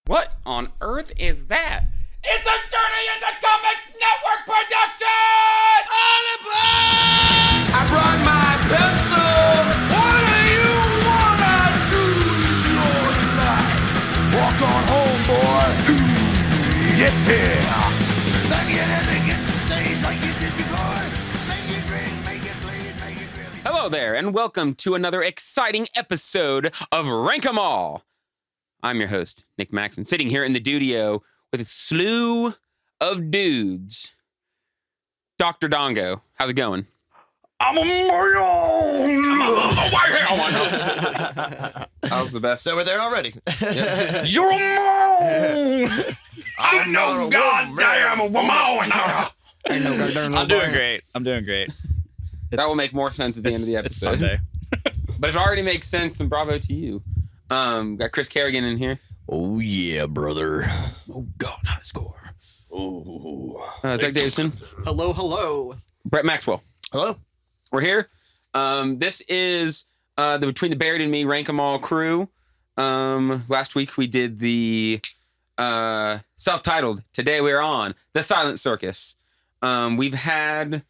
What on earth is that? It's a Journey into Comics Network production! All aboard! I brought my pencil. What do you wanna do with your life? Walk on home, boy. Yeah. Like anything gets the same like you did before. Make it ring, make it bleed, make it really. Hello there, and welcome to another exciting episode of Rank 'em All. I'm your host, Nick Maxon, sitting here in the studio with a slew of dudes. Dr. Dongo, how's it going? I'm a man. That was the best. So we're there already. You're a man. I'm no goddamn woman. I'm doing great. That will make more sense at the end of the It's episode. Sunday. But if it already makes sense, then bravo to you. Got Chris Kerrigan in here. Oh yeah, brother. Oh, God, high score. Oh. Zach Davidson. Hello. Brett Maxwell. Hello. We're here. This is the Between the Buried and Me Rank 'em All crew. Last week we did the self-titled. Today we're on the Silent Circus. We've had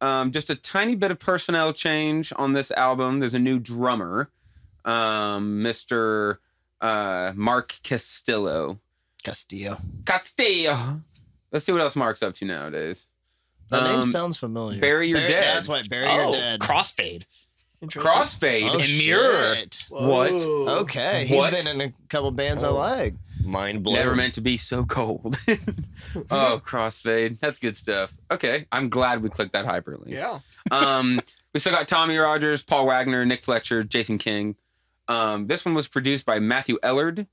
just a tiny bit of personnel change on this album. There's a new drummer, Mr. Mark Castillo. Castillo. Let's see what else Mark's up to nowadays. That name sounds familiar. Bury Your Dead. That's why. Bury Your Dead. Crossfade. Crossfade. Oh, and Mirror. shit. What? Okay. He's What? been in a couple bands I like. Mind blown. Never meant to be so cold. Oh, Crossfade. That's good stuff. Okay. I'm glad we clicked that hyperlink. Yeah. We still got Tommy Rogers, Paul Wagner, Nick Fletcher, Jason King. This one was produced by Matthew Ellard.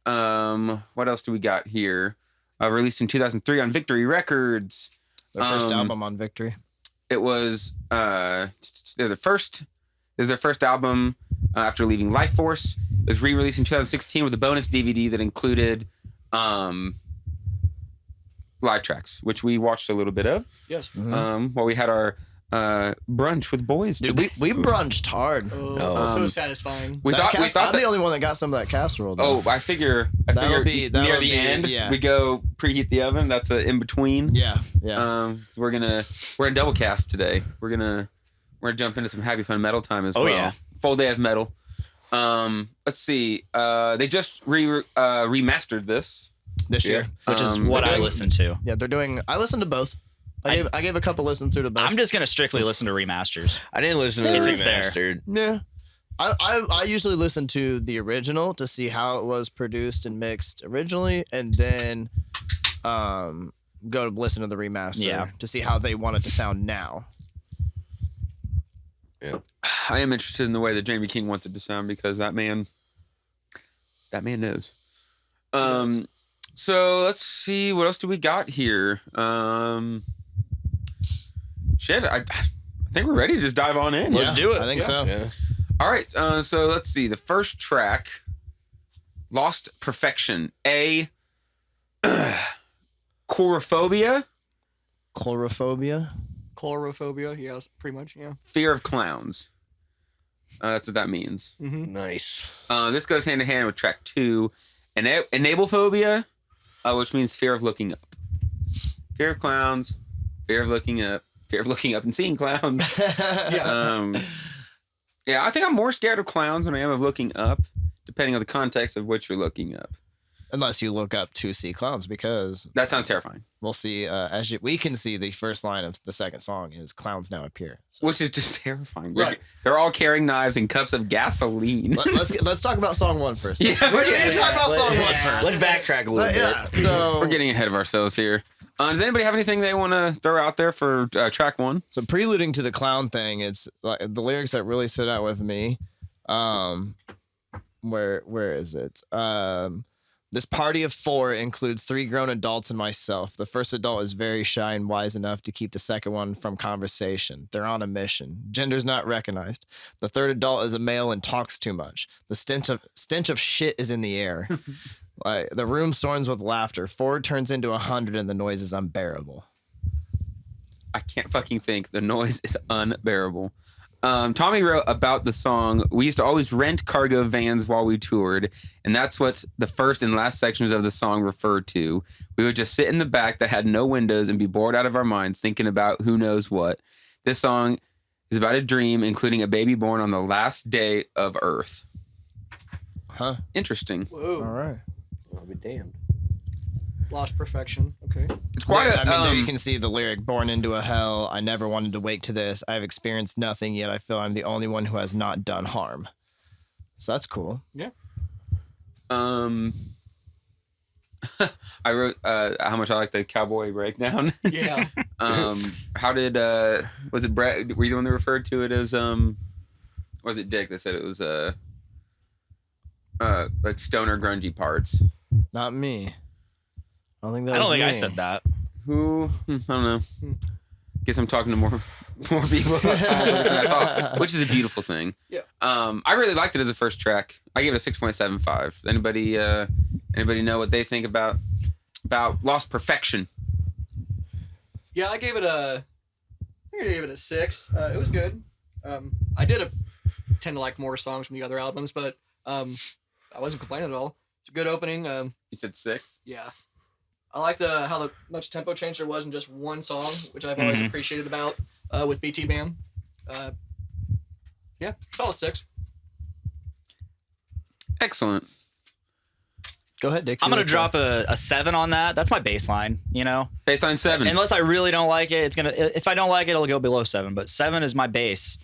What else do we got here? Released in 2003 on Victory Records. Their first album on Victory. It was there's their first album after leaving Life Force. It was re-released in 2016 with a bonus DVD that included live tracks, which we watched a little bit of. Yes. While we had our brunch with boys. Dude, we brunched hard. So satisfying. we thought I'm that. the only one that got some of that casserole. Though. Oh, I figure That'll near be- the end yeah. we go preheat the oven. That's an in between. Yeah. We're in double cast today. We're gonna jump into some happy fun metal time as well. Yeah. Full day of metal. Let's see. They just remastered this. This year. Which is Um, what they're I doing- listened to. Yeah, they're doing. I listened to both. I gave a couple listens through to both. I'm just going to strictly listen to remasters. I didn't listen to the If it's there. remastered. Yeah. I usually listen to the original to see how it was produced and mixed originally, and then go to listen to the remaster to see how they want it to sound now. Yeah. I am interested in the way that Jamie King wants it to sound because that man knows. So let's see, what else do we got here? I think we're ready to just dive on in. Let's do it. I think so. Yeah. All right, so let's see. The first track, Lost Perfection. Chorophobia, Chlorophobia. Chlorophobia. Yes, pretty much. Yeah. fear of clowns. That's what that means. Nice. This goes hand in hand with track 2, Enablephobia, which means fear of looking up. Fear of clowns, fear of looking up and seeing clowns. Yeah. Yeah, I think I'm more scared of clowns than I am of looking up, depending on the context of which you're looking up. Unless you look up to see clowns, because That sounds terrifying. we'll see. We can see the first line of the second song is "Clowns now appear." So Which is just terrifying. Right. They're all carrying knives and cups of gasoline. let's talk about song 1 first. Yeah, we need to talk about song 1 first. Let's backtrack a little bit. Yeah. So We're getting ahead of ourselves here. Does anybody have anything they want to throw out there for track 1? So preluding to the clown thing, it's like the lyrics that really stood out with me. Where is it? This party of 4 includes 3 grown adults and myself. The first adult is very shy and wise enough to keep the second one from conversation. They're on a mission. Gender's not recognized. The third adult is a male and talks too much. The stench of shit is in the air. Like the room storms with laughter. 4 turns into 100 and the noise is unbearable. I can't fucking think. The noise is unbearable. Tommy wrote about the song, "We used to always rent cargo vans while we toured, and that's what the first and last sections of the song referred to. We would just sit in the back that had no windows and be bored out of our minds thinking about who knows what. This song is about a dream, including a baby born on the last day of Earth." Huh. Interesting. Whoa. All right. I'll be damned. Lost perfection. Okay. It's quite I a. mean, there you can see the lyric, "Born into a hell. I never wanted to wake to this. I have experienced nothing, yet I feel I'm the only one who has not done harm." So that's cool. Yeah. I wrote how much I like the cowboy breakdown. Yeah. How did was it Brett? Were you the one that referred to it as was it Dick that said it was like stoner grungy parts? Not me. I don't think that I don't was think I me. said that. Who? I don't know. Guess I'm talking to more people about songs than I thought, which is a beautiful thing. Yeah. I really liked it as a first track. I gave it a 6.75. Anybody know what they think about Lost Perfection? Yeah, I gave it a 6. It was good. I tend to like more songs from the other albums, but I wasn't complaining at all. It's a good opening. You said 6. Yeah. I liked how much tempo change there was in just one song, which I've always appreciated about with BT Bam. Yeah, solid 6. Excellent. Go ahead, Dick. I'm gonna drop a 7 on that. That's my baseline. You know, Baseline 7. unless I really don't like it, it's gonna. If I don't like it, it'll go below 7. But 7 is my base.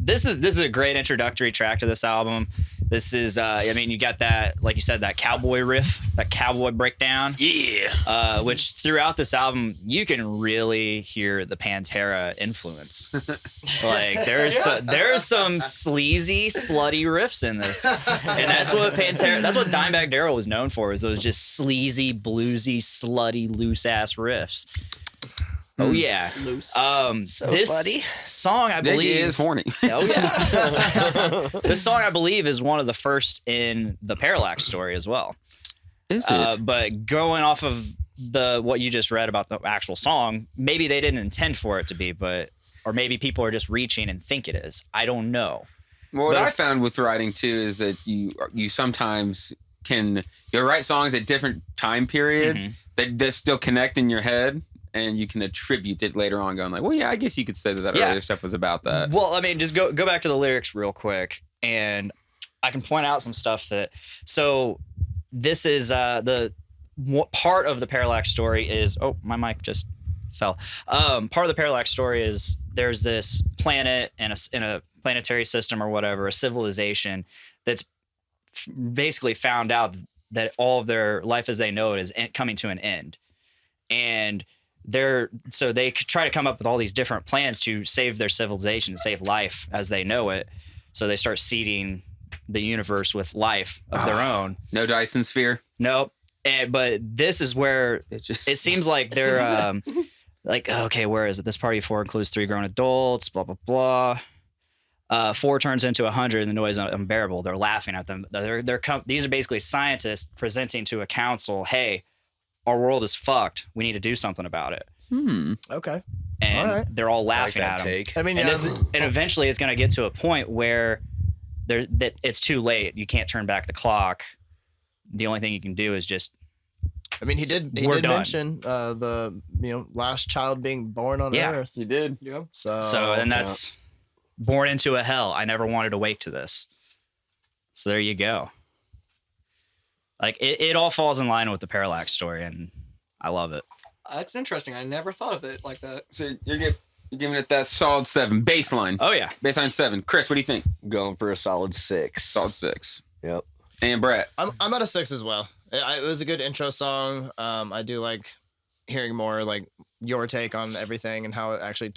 This is a great introductory track to this album. This is, I mean, you got that, like you said, that cowboy riff, that cowboy breakdown. Yeah. Which throughout this album, you can really hear the Pantera influence. Like there's some sleazy, slutty riffs in this, and that's what Dimebag Darrell was known for, is those just sleazy, bluesy, slutty, loose ass riffs. Oh yeah, Loose. This slutty. song, I Dick believe, is horny. oh yeah, this song, I believe, is one of the first in the Parallax story as well. Is it? But going off of what you just read about the actual song, maybe they didn't intend for it to be, or maybe people are just reaching and think it is. I don't know. Well, what but I if- found with writing too is that you sometimes you'll write songs at different time periods that still connect in your head, and you can attribute it later on, going like, well, yeah, I guess you could say that Yeah. earlier stuff was about that. Well, I mean, just go back to the lyrics real quick, and I can point out some stuff that. So this is part of the Parallax story is. Oh, my mic just fell. Part of the Parallax story is there's this planet in a planetary system or whatever, a civilization that's basically found out that all of their life as they know it is coming to an end, and so they try to come up with all these different plans to save their civilization, save life as they know it. So they start seeding the universe with life of their own. No Dyson sphere. Nope. But this is where it seems like they're like, okay, where is it? This party of 4 includes 3 grown adults, blah, blah, blah. 4 turns into 100 and the noise is unbearable. They're laughing at them. These are basically scientists presenting to a council, hey, our world is fucked. We need to do something about it. Okay. And All right. they're all I like laughing that at them. take. I mean, And, yeah, and eventually it's going to get to a point where that it's too late. You can't turn back the clock. The only thing you can do is just I mean, he did We're done. mention the last child being born on Yeah. Earth. You did. Yeah. so and that's born into a hell. I never wanted to wake to this. So there you go. Like it all falls in line with the Parallax story, and I love it. That's interesting. I never thought of it like that. So you're giving it that solid 7 baseline. Oh yeah. Baseline 7. Chris, what do you think? Going for a solid 6. Solid 6. Yep. And Brett. I'm at a 6 as well. It was a good intro song. I do like hearing more like your take on everything and how it actually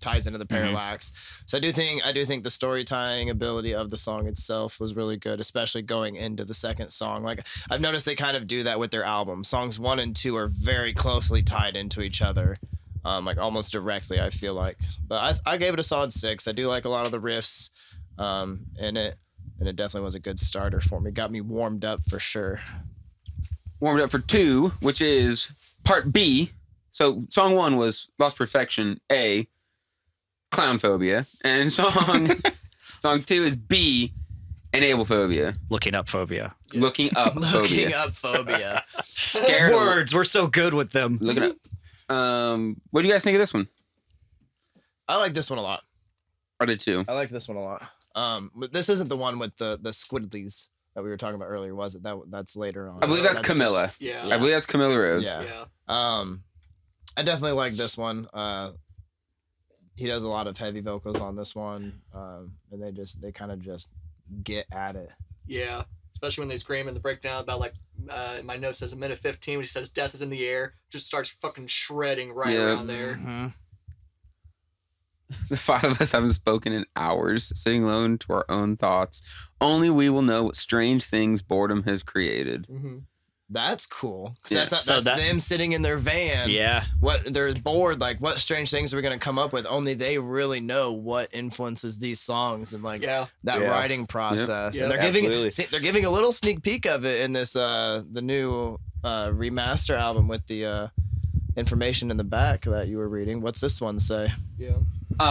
ties into the Parallax. So I do think the story tying ability of the song itself was really good, especially going into the second song. Like I've noticed they kind of do that with their album. Songs 1 and 2 are very closely tied into each other. Like almost directly, I feel like. But I gave it a solid 6. I do like a lot of the riffs in it, and it definitely was a good starter for me. Got me warmed up for sure. Warmed up for 2, which is part B. So song 1 was Lost Perfection A. clown phobia, and song 2 is B, enable phobia. Looking up phobia. Looking up Looking phobia. up phobia. Scared of Words. We're so good with them. looking up. What do you guys think of this one? I like this one a lot. I did too. I like this one a lot. But this isn't the one with the squiddlies that we were talking about earlier, was it? That's later on. I believe that's just- Camilla. Yeah. I believe that's Camilla Rhodes. Yeah. Yeah. I definitely like this one. He does a lot of heavy vocals on this one, and they kind of just get at it. Yeah. Especially when they scream in the breakdown about like my note says a minute 15 when she says death is in the air, just starts fucking shredding right Yeah. around there. Mm-hmm. The five of us haven't spoken in hours, sitting alone to our own thoughts. Only we will know what strange things boredom has created. Mm-hmm. That's cool. 'Cause Yeah. that's So them sitting in their van. Yeah. What they're bored, like what strange things are we gonna come up with? Only they really know what influences these songs and like Yeah. that Yeah. writing process. Yep. And they're Absolutely. they're giving a little sneak peek of it in this the new remaster album with the information in the back that you were reading. What's this one say? Yeah.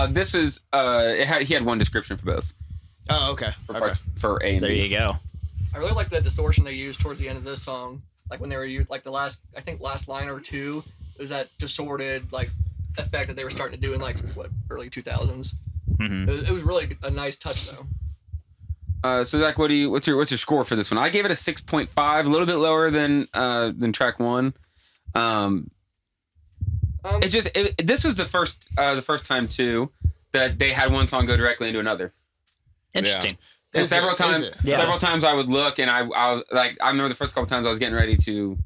This is he had one description for both. Oh, okay. For A and There B. you go. I really like the distortion they used towards the end of this song. Like when they were like the last line or two, it was that distorted like effect that they were starting to do in like early 2000s. Hmm. It was really a nice touch though. So Zach, what's your score for this one? I gave it a 6.5, a little bit lower than track 1. It's just this was the first time too that they had one song go directly into another. Interesting. And Is several it? times, Is it? Yeah. several times I would look and I was like, I remember the first couple times I was getting ready to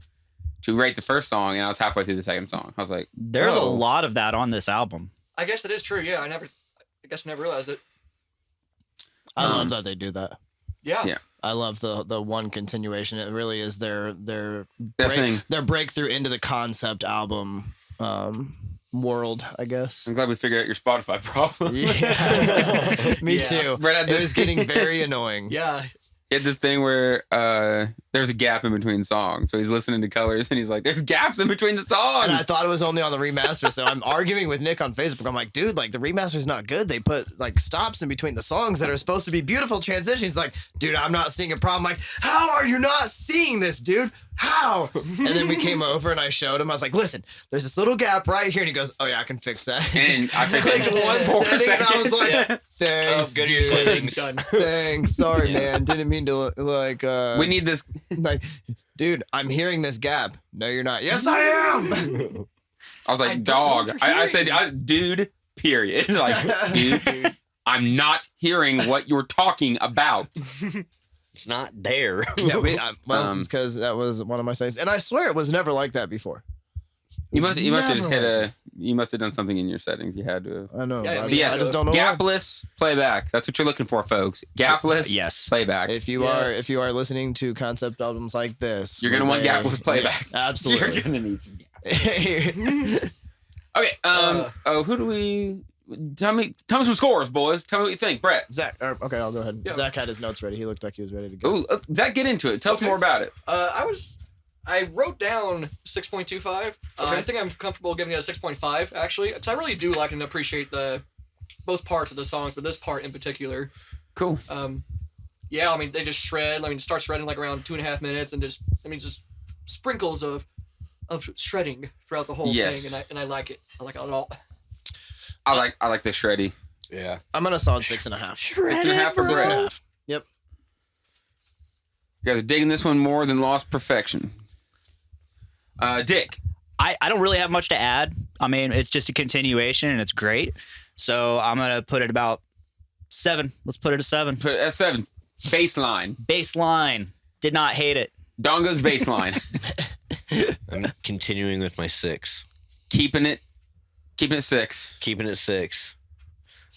rate the first song and I was halfway through the second song. I was like, There's a oh. lot of that on this album. I guess that is true. Yeah, I guess I never realized it. I love that they do that. Yeah. Yeah. I love the one continuation. It really is their thing. their breakthrough into the concept album world, I guess. I'm glad we figured out your Spotify problem. Yeah, me Yeah. too. Brett had It this- was getting very annoying. Yeah. He had this thing where there's a gap in between songs. So he's listening to Colors and he's like, there's gaps in between the songs. And I thought it was only on the remaster, so I'm arguing with Nick on Facebook. I'm like, dude, like the remaster's not good. They put like stops in between the songs that are supposed to be beautiful transitions. He's like, dude, I'm not seeing a problem. I'm like, how are you not seeing this, dude? How? And then we came over and I showed him. I was like, listen, there's this little gap right here. And he goes, oh yeah, I can fix that. And I fixed clicked it. one 4 setting and I was seconds. like, Yeah. thanks, go to your dude. settings. Done. Thanks. Sorry, man. Didn't mean to like We need this. like, dude, I'm hearing this gap. No, you're not. Yes, I am. I was I like, don't know what dog. you're I said, dude, period. Like, dude, I'm not hearing what you're talking about. It's not there. Yeah, well, it's Um, because that was one of my settings, and I swear it was never like that before. You must have just never hit you must have done something in your settings. You had to. I know. Yeah, I, but just, yes, I just don't know. why. Gapless playback. That's what you're looking for, folks. Gapless Yes. playback. If you are listening to concept albums like this, You're gonna want where they- gapless playback. Absolutely. You're gonna need some gaps. Okay. Who do we? Tell me some scores, boys. Tell me what you think, Brett. Zach. Okay, I'll go ahead. Yeah. Zach had his notes ready. He looked like he was ready to go. Ooh, Zach, get into it. Tell us Okay. more about it. I wrote down 6.25. Okay. I think I'm comfortable giving it a 6.5 actually, because I really do like and appreciate both parts of the songs, but this part in particular. Cool. Yeah, I mean they just shred. I mean, it starts shredding like around 2.5 minutes, and just sprinkles of shredding throughout the whole Yes. thing, and I like it. I like it a lot. I like the shreddy. Yeah. I'm gonna solid 6.5. 6.5 for Brett. 6.5. Yep. You guys are digging this one more than Lost Perfection. Dick. I don't really have much to add. I mean, it's just a continuation and it's great. So I'm going to put it about 7. Let's put it a 7. Put it at 7. Baseline. Baseline. Did not hate it. Dongo's baseline. I'm continuing with my 6. Keeping it 6 Keeping it 6.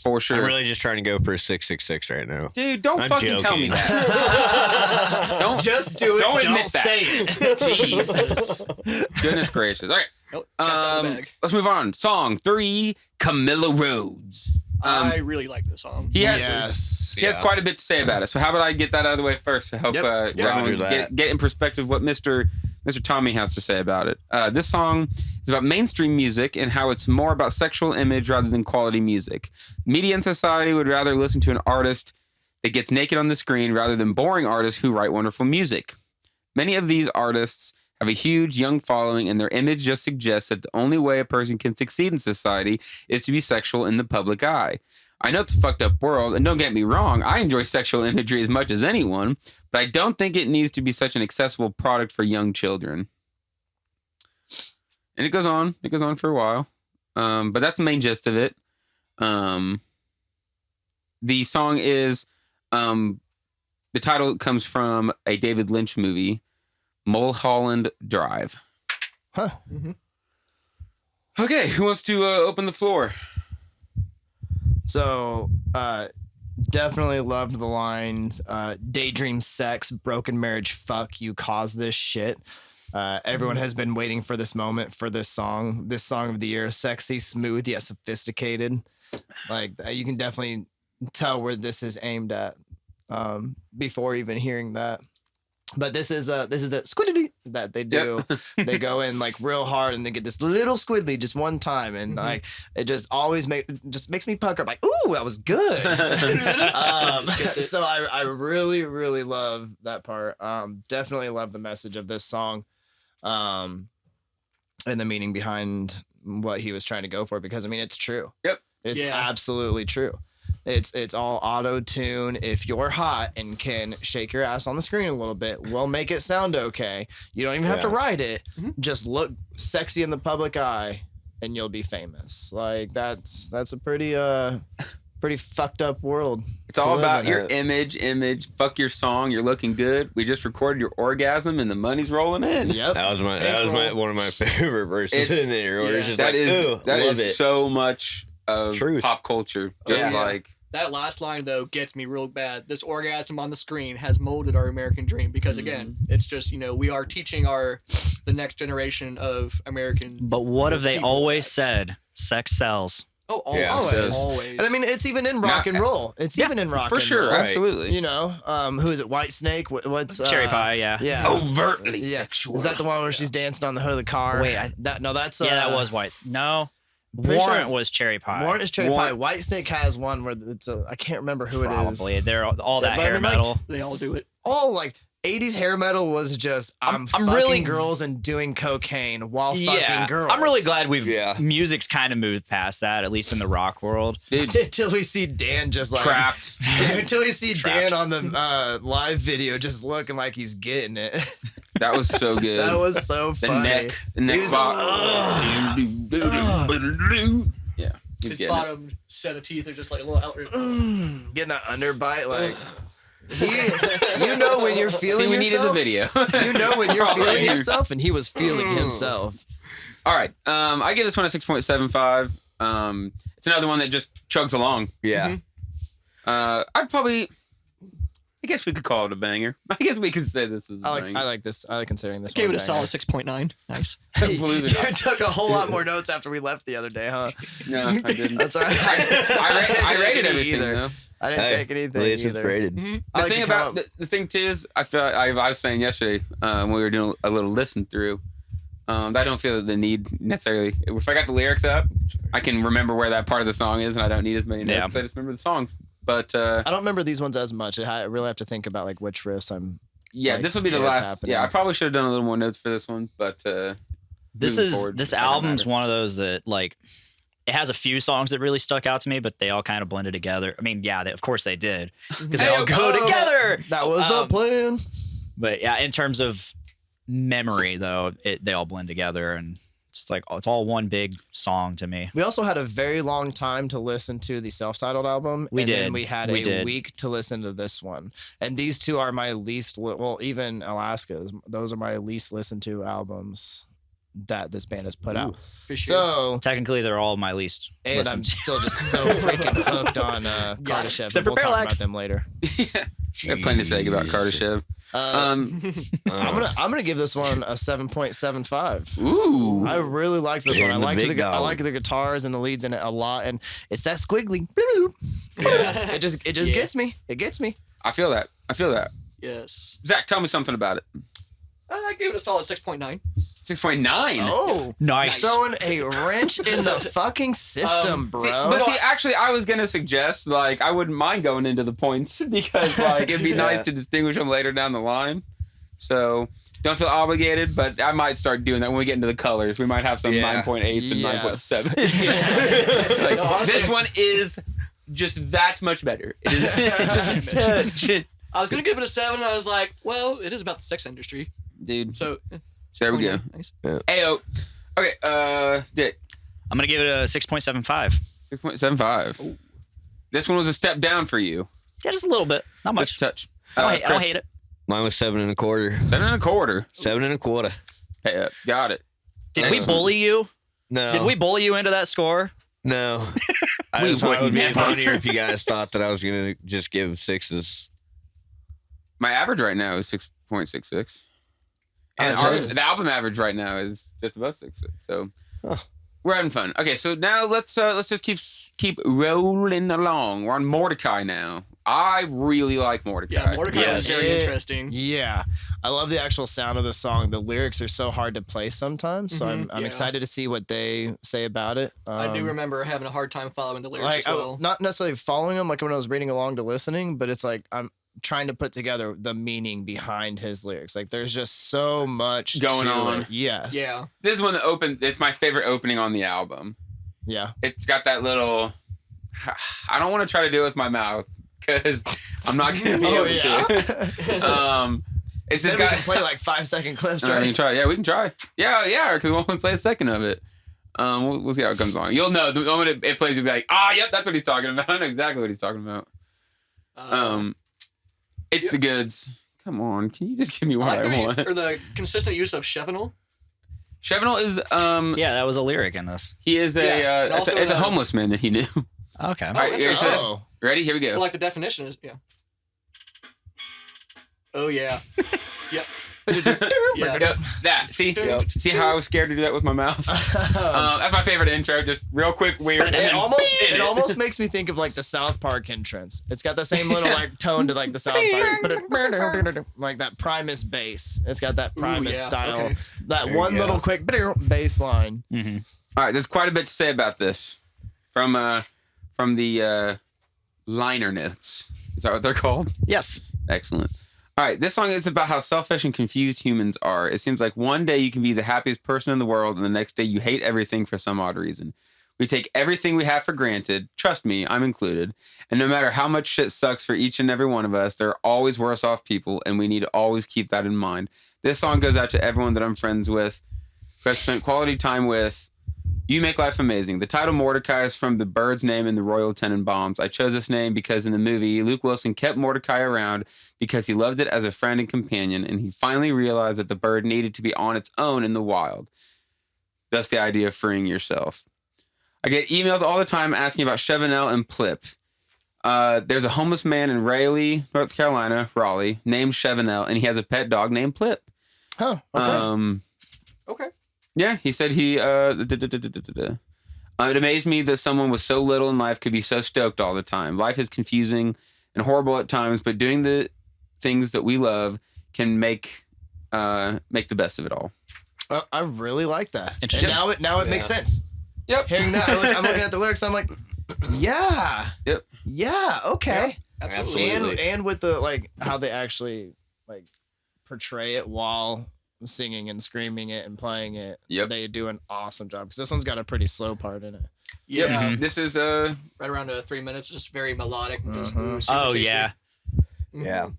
for sure. I'm really just trying to go for a 666 right now. Dude, don't I'm fucking tell me joking. that. Don't Just do it. Don't Don't, admit that. say it. Jesus. Goodness gracious. All right. Nope, that's out of the bag. Let's move on. Song 3, Camilla Rhodes. I really like this song. He has Yes. he has quite a bit to say about it. So how about I get that out of the way first to help Yep. Yeah, everyone Roger that. get in perspective what Mr. Mr. Tommy has to say about it. This song is about mainstream music and how it's more about sexual image rather than quality music. Media and society would rather listen to an artist that gets naked on the screen rather than boring artists who write wonderful music. Many of these artists have a huge young following, and their image just suggests that the only way a person can succeed in society is to be sexual in the public eye. I know it's a fucked up world, and don't get me wrong, I enjoy sexual imagery as much as anyone, but I don't think it needs to be such an accessible product for young children. And it goes on for a while, but that's the main gist of it. The song is, the title comes from a David Lynch movie, Mulholland Drive. Huh. Okay, who wants to open the floor? So, definitely loved the lines, daydream sex, broken marriage, fuck, you caused this shit. Everyone has been waiting for this moment for this song of the year. Sexy, smooth, yet sophisticated. Like, you can definitely tell where this is aimed at before even hearing that. But this is the squiddly that they do. Yep. They go in like real hard and they get this little squiddly just one time, and like it just always makes me pucker. Like, ooh, that was good. So I really love that part. Definitely love the message of this song, and the meaning behind what he was trying to go for. Because I mean, it's true. Yep, it's absolutely true. It's all auto tune. If you're hot and can shake your ass on the screen a little bit, we'll make it sound okay. You don't even have to write it. Just look sexy in the public eye, and you'll be famous. Like that's a pretty fucked up world. It's all about your image. Fuck your song. You're looking good. We just recorded your orgasm, and the money's rolling in. Yep. That was one of my favorite verses in there. Where it's just that like, ooh, that love is it. so much of Truth. pop culture. Just like that last line though gets me real bad. This orgasm on the screen has molded our American dream because again, it's just we are teaching the next generation of Americans. But what have they people always that. said? Sex sells. Oh, always, Yeah. always. And I mean, it's even in rock and roll. It's even in rock for and sure, roll. absolutely. You know, who is it? White Snake? What's Cherry Pie, yeah. Yeah. Overtly Yeah. sexual. Is that the one where she's dancing on the hood of the car? Wait, that's Yeah, that was White. No, Pretty sure- Warrant was Cherry Pie. Warrant is Cherry Pie. White Snake has one where it's I can't remember who it is. Probably. They're all that But I hair mean, like, metal. They all do it. All like 80s hair metal was just I'm fucking really- girls and doing cocaine while fucking girls. I'm really glad Yeah. music's kind of moved past that, at least in the rock world. Dude, Until we see Dan just like trapped. Until we see Dan on the live video just looking like he's getting it. That was so good. That was so the funny. neck He's box. Yeah, he's His getting it. bottom set of teeth are just like a little out. Getting an underbite like you know when you're feeling See, we needed the yourself. video. You know when you're Right feeling here. yourself, and he was feeling himself. All right, I give this one a 6.75. It's another one that just chugs along. Yeah. I guess we could call it a banger. I guess we could say this is a banger. I like this. I like considering this. Gave one it a banger. solid 6.9. Nice. Believe it. You took a whole lot more notes after we left the other day, huh? No, I didn't. That's all right. I rated everything either. though. I didn't take anything It's either. rated. The I like thing to about come the thing too is, I feel I was saying yesterday when we were doing a little listen through. I don't feel the need necessarily. If I got the lyrics up, I can remember where that part of the song is, and I don't need as many notes. Yeah. 'Cause I just remember the songs. But I don't remember these ones as much. I really have to think about like which riffs I'm. yeah, like, this would be the what's last. happening. Yeah, I probably should have done a little more notes for this one, but This album's one of those that like it has a few songs that really stuck out to me, but they all kind of blended together. I mean, yeah, of course they did because they all go together. That was the plan. But yeah, in terms of memory though, they all blend together and it's like it's all one big song to me. We also had a very long time to listen to the self-titled album. We and did. Then we had We a did. week to listen to this one. And these two are my least, well, even Alaska's. Those are my least listened to albums that this band has put out. For sure. So, Technically, they're all my least. and I'm listened. still just so freaking hooked on Kardashev. Except We'll for talk Parallax. about them later. I have plenty to say about Kardashev. I'm gonna give this one a 7.75. Ooh, I really liked this Getting one. I the liked big I dog. like the guitars and the leads in it a lot, and it's that squiggly. It just Yeah. gets me. It gets me. I feel that. Yes. Zach, tell me something about it. I gave it a solid 6.9. 6.9. Oh, Nice. throwing a wrench in the fucking system, bro. Actually, I was gonna suggest like I wouldn't mind going into the points because like it'd be nice to distinguish them later down the line. So don't feel obligated, but I might start doing that when we get into the colors. We might have some 9.8s and 9.7. Like, No, honestly- this one is just that much better. It is, I was gonna give it a 7. And I was like, well, it is about the sex industry, dude. so So there we go. Nice. Ayo. Okay, Dick. I'm gonna give it a 6.75. 6.75. This one was a step down for you. Yeah, just a little bit, not much. Just a touch. I don't Chris, hate it. Mine was 7 1/4. 7 1/4. 7 1/4. Hey, got it. Did we bully you? No. Did we bully you into that score? No. I We just thought it would would be never. funnier if you guys thought that I was going to just give 6s. My average right now is 6.66. And Oh, geez. the album average right now is just above 6. So Huh. we're having fun. Okay, so now let's just keep rolling along. We're on Mordecai now. I really like Mordecai. Yeah, Mordecai Yes. was very interesting. Yeah, I love the actual sound of the song. The lyrics are so hard to play sometimes, so I'm yeah. excited to see what they say about it. I do remember having a hard time following the lyrics like as well. not necessarily following them like when I was reading along to listening, but it's like I'm trying to put together the meaning behind his lyrics. Like there's just so much Going to on. it. Yes. Yeah. This is one that opened. It's my favorite opening on the album. Yeah. It's got that little. I don't want to try to do it with my mouth because I'm not going to be able to. It's just Then we got. can play like 5-second clips, All right, we right? can try. Yeah, we can try. Yeah, because we'll only play a second of it. We'll see how it comes along. You'll know the moment it plays. You'll be like, yep, that's what he's talking about. I know exactly what he's talking about. It's the goods. Come on, can you just give me I what like I want? the consistent use of Chevenel. Chevenel is Yeah, that was a lyric in this. he is a Yeah, and it's also, a homeless man that he knew. Okay. All right, here's interesting. this. Oh. Ready? Here we go. Well, like the definition is, yeah. Oh yeah. Yep. Yeah. Yep, that. See, Yep. see how I was scared to do that with my mouth. That's my favorite intro. Just real quick, weird. and It then almost in it almost makes me think of like the South Park entrance. It's got the same little like tone to like the South Park, but like that Primus bass. It's got that Primus yeah, style. okay. That There you one go. little quick bass line. Mm-hmm. All right, there's quite a bit to say about this from the liner notes. Is that what they're called? Yes. Excellent. All right, this song is about how selfish and confused humans are. It seems like one day you can be the happiest person in the world, and the next day you hate everything for some odd reason. We take everything we have for granted. Trust me, I'm included. And no matter how much shit sucks for each and every one of us, there are always worse off people, and we need to always keep that in mind. This song goes out to everyone that I'm friends with, who I've spent quality time with. You make life amazing. The title Mordecai is from the bird's name in the Royal Tenenbaums. I chose this name because in the movie, Luke Wilson kept Mordecai around because he loved it as a friend and companion, and he finally realized that the bird needed to be on its own in the wild. That's the idea of freeing yourself. I get emails all the time asking about Chevenel and Plip. There's a homeless man in Raleigh, North Carolina, Raleigh, named Chevenel, and he has a pet dog named Plip. Huh. Okay. Okay. Yeah, he said he. It amazed me that someone with so little in life could be so stoked all the time. Life is confusing and horrible at times, but doing the things that we love can make the best of it all. I really like that. And Interesting. now it makes sense. Yep. Hearing that, I'm looking at the lyrics. I'm like, yeah. Yep. Yeah. Okay. Absolutely. Absolutely. And with the like how they actually like portray it while singing and screaming it and playing it. Yep. They do an awesome job because this one's got a pretty slow part in it. Yeah. Mhm. This is Right around 3 minutes, just very melodic and just Mhm. super Oh tasty. yeah. Mhm. Yeah.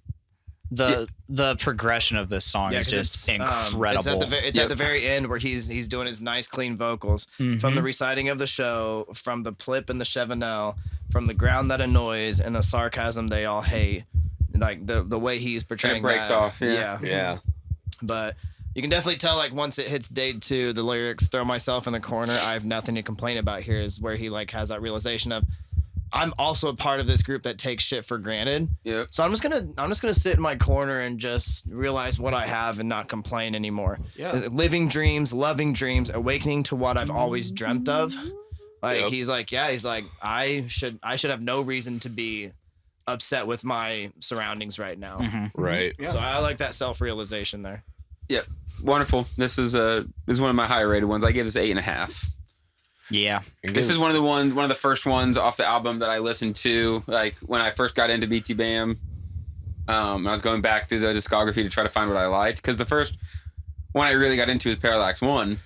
The progression of this song is 'cause just it's incredible. at Yep. the very end where he's doing his nice clean vocals from the Mhm. reciting of the show, from the Plip and the Chevenel, from the ground that annoys and the sarcasm they all hate. Like the way he's portraying breaks that. off, yeah. Yeah. But you can definitely tell, like, once it hits day 2, the lyrics "throw myself in the corner, I have nothing to complain about" here is where he like has that realization of, I'm also a part of this group that takes shit for granted. Yep. So I'm just gonna sit in my corner and just realize what I have and not complain anymore. Yeah. Living dreams, loving dreams, awakening to what I've always dreamt of. Like Yep. he's like I should have no reason to be upset with my surroundings right now. Mhm. Right. Yeah. So I like that self-realization there. Wonderful. This is one of my higher rated ones. I give this 8.5. Yeah. This is one of the first ones off the album that I listened to, like when I first got into BT Bam. I was going back through the discography to try to find what I liked, because the first one I really got into was Parallax 1,